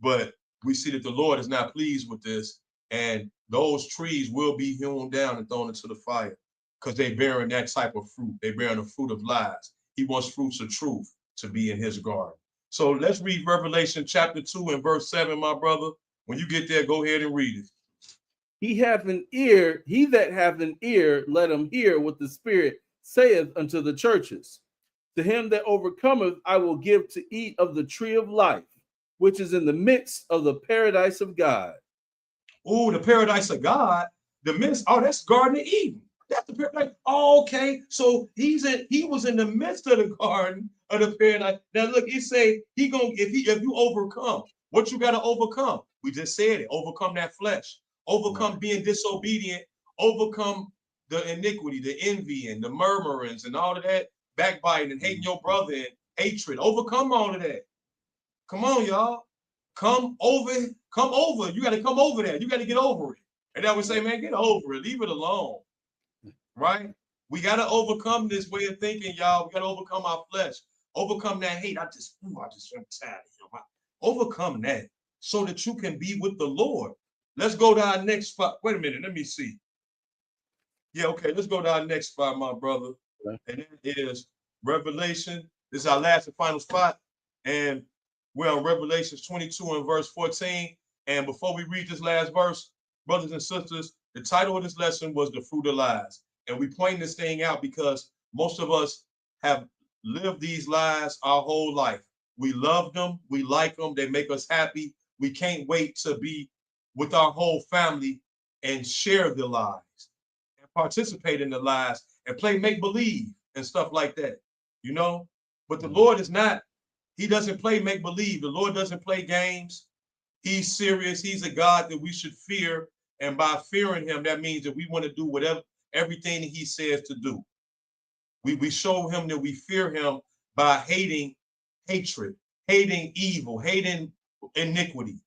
But we see that the Lord is not pleased with this, and those trees will be hewn down and thrown into the fire because they're bearing that type of fruit. They're bearing the fruit of lies. He wants fruits of truth to be in his garden. So let's read Revelation chapter 2 and verse 7, my brother. When you get there, go ahead and read it. He that hath an ear, let him hear what the Spirit saith unto the churches. To him that overcometh, I will give to eat of the tree of life, which is in the midst of the paradise of God. Oh, the paradise of God. That's Garden of Eden. That's the paradise. Oh, okay. So he was in the midst of the garden of the paradise. Now look, he say if you overcome, what you got to overcome? We just said it. Overcome that flesh. Overcome being disobedient. Overcome the iniquity, the envy, and the murmurings, and all of that, backbiting and hating your brother and hatred. Overcome all of that. Come on, y'all. Come over. You got to come over that. You got to get over it. And then we say, man, get over it. Leave it alone. Right? We got to overcome this way of thinking, y'all. We got to overcome our flesh. Overcome that hate. I'm tired of him. Overcome that so that you can be with the Lord. Let's go to our next spot. Wait a minute. Let me see. Yeah, okay. Let's go to our next spot, my brother. Okay. And it is Revelation. This is our last and final spot. And we're on Revelations 22 and verse 14. And before we read this last verse, brothers and sisters, the title of this lesson was The Fruit of Lies. And we point this thing out because most of us have lived these lies our whole life. We love them. We like them. They make us happy. We can't wait to be with our whole family and share the lies and participate in the lies and play make-believe and stuff like that, you know? But the Lord is not, he doesn't play make-believe. The Lord doesn't play games. He's serious. He's a God that we should fear. And by fearing him, that means that we want to do everything that he says to do. We show him that we fear him by hating hatred, hating evil, hating iniquity,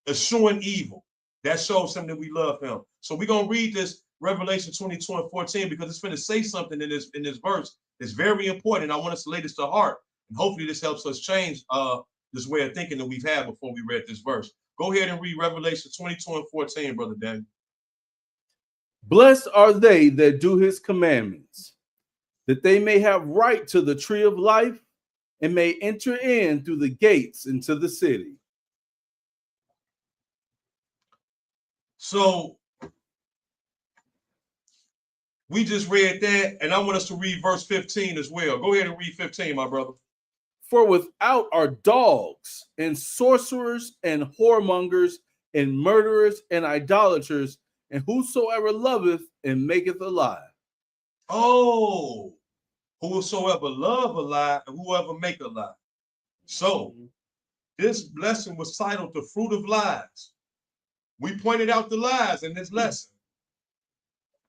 eschewing evil. That shows him that we love him. So we're going to read this Revelation 22 and 14 because it's going to say something in this verse. It's very important. I want us to lay this to heart. And hopefully this helps us change this way of thinking that we've had before we read this verse. Go ahead and read Revelation 22 and 14, Brother Daniel. Blessed are they that do his commandments, that they may have right to the tree of life and may enter in through the gates into the city. So we just read that, and I want us to read verse 15 as well. Go ahead and read 15, my brother. For without are dogs and sorcerers and whoremongers and murderers and idolaters and whosoever loveth and maketh a lie. Oh, whosoever love a lie and whoever make a lie. So this lesson was titled The Fruit of Lies. We pointed out the lies in this lesson.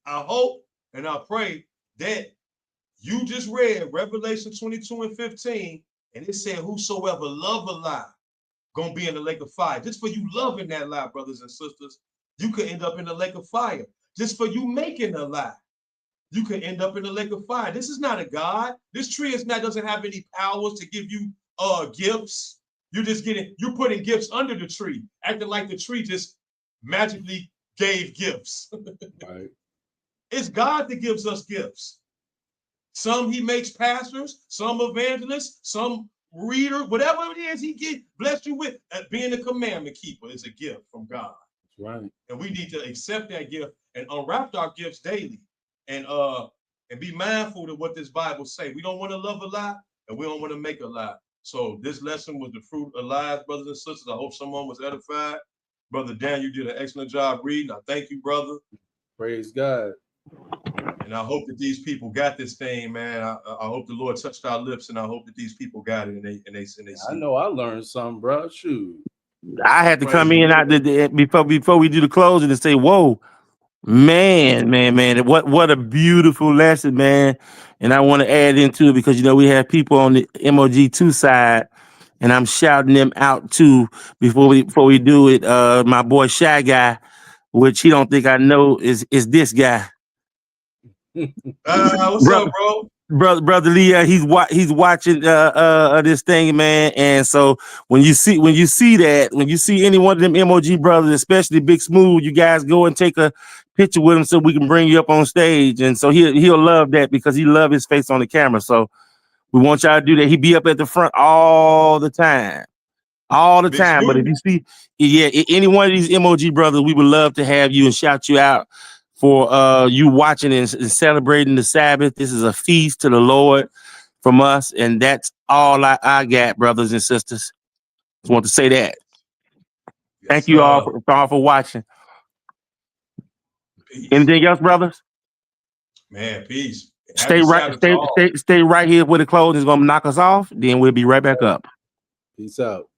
I hope and I pray that you just read Revelation 22 and 15, and it said, whosoever love a lie, gonna be in the lake of fire. Just for you loving that lie, brothers and sisters, you could end up in the lake of fire. Just for you making a lie, you could end up in the lake of fire. This is not a God. This tree doesn't have any powers to give you gifts. You're putting gifts under the tree, acting like the tree just magically gave gifts. Right. It's God that gives us gifts. Some he makes pastors, some evangelists, some reader, whatever it is he blessed you with. Being a commandment keeper is a gift from God. That's right. And we need to accept that gift and unwrap our gifts daily and be mindful of what this Bible say. We don't want to love a lie and we don't want to make a lie. So this lesson was the fruit of lies, brothers and sisters. I hope someone was edified. Brother Dan, you did an excellent job reading. I thank you, brother. Praise God. And I hope that these people got this thing, man. I hope the Lord touched our lips, and I hope that these people got it, and they see. I know I learned something, bro. Shoot. I had to come in out before we do the closing and say, "Whoa, man! What a beautiful lesson, man!" And I want to add into it because we have people on the MOG2 side, and I'm shouting them out too before we do it. My boy Shy Guy, which he don't think I know is this guy. What's up, bro? Brother Lee, he's watching this thing, man. And so when you see any one of them MOG brothers, especially Big Smooth, you guys go and take a picture with him so we can bring you up on stage. And so he'll love that because he love his face on the camera. So we want y'all to do that. He be up at the front all the time. Big time. Smooth. But if you see, any one of these MOG brothers, we would love to have you and shout you out for you watching and celebrating the Sabbath. This is a feast to the Lord from us, and that's all I got, brothers and sisters. Just want to say that. Yes, thank you all for watching. Peace. Anything else, brothers? Man, peace. Stay right here with the closing is gonna knock us off. Then we'll be right back up. Peace out.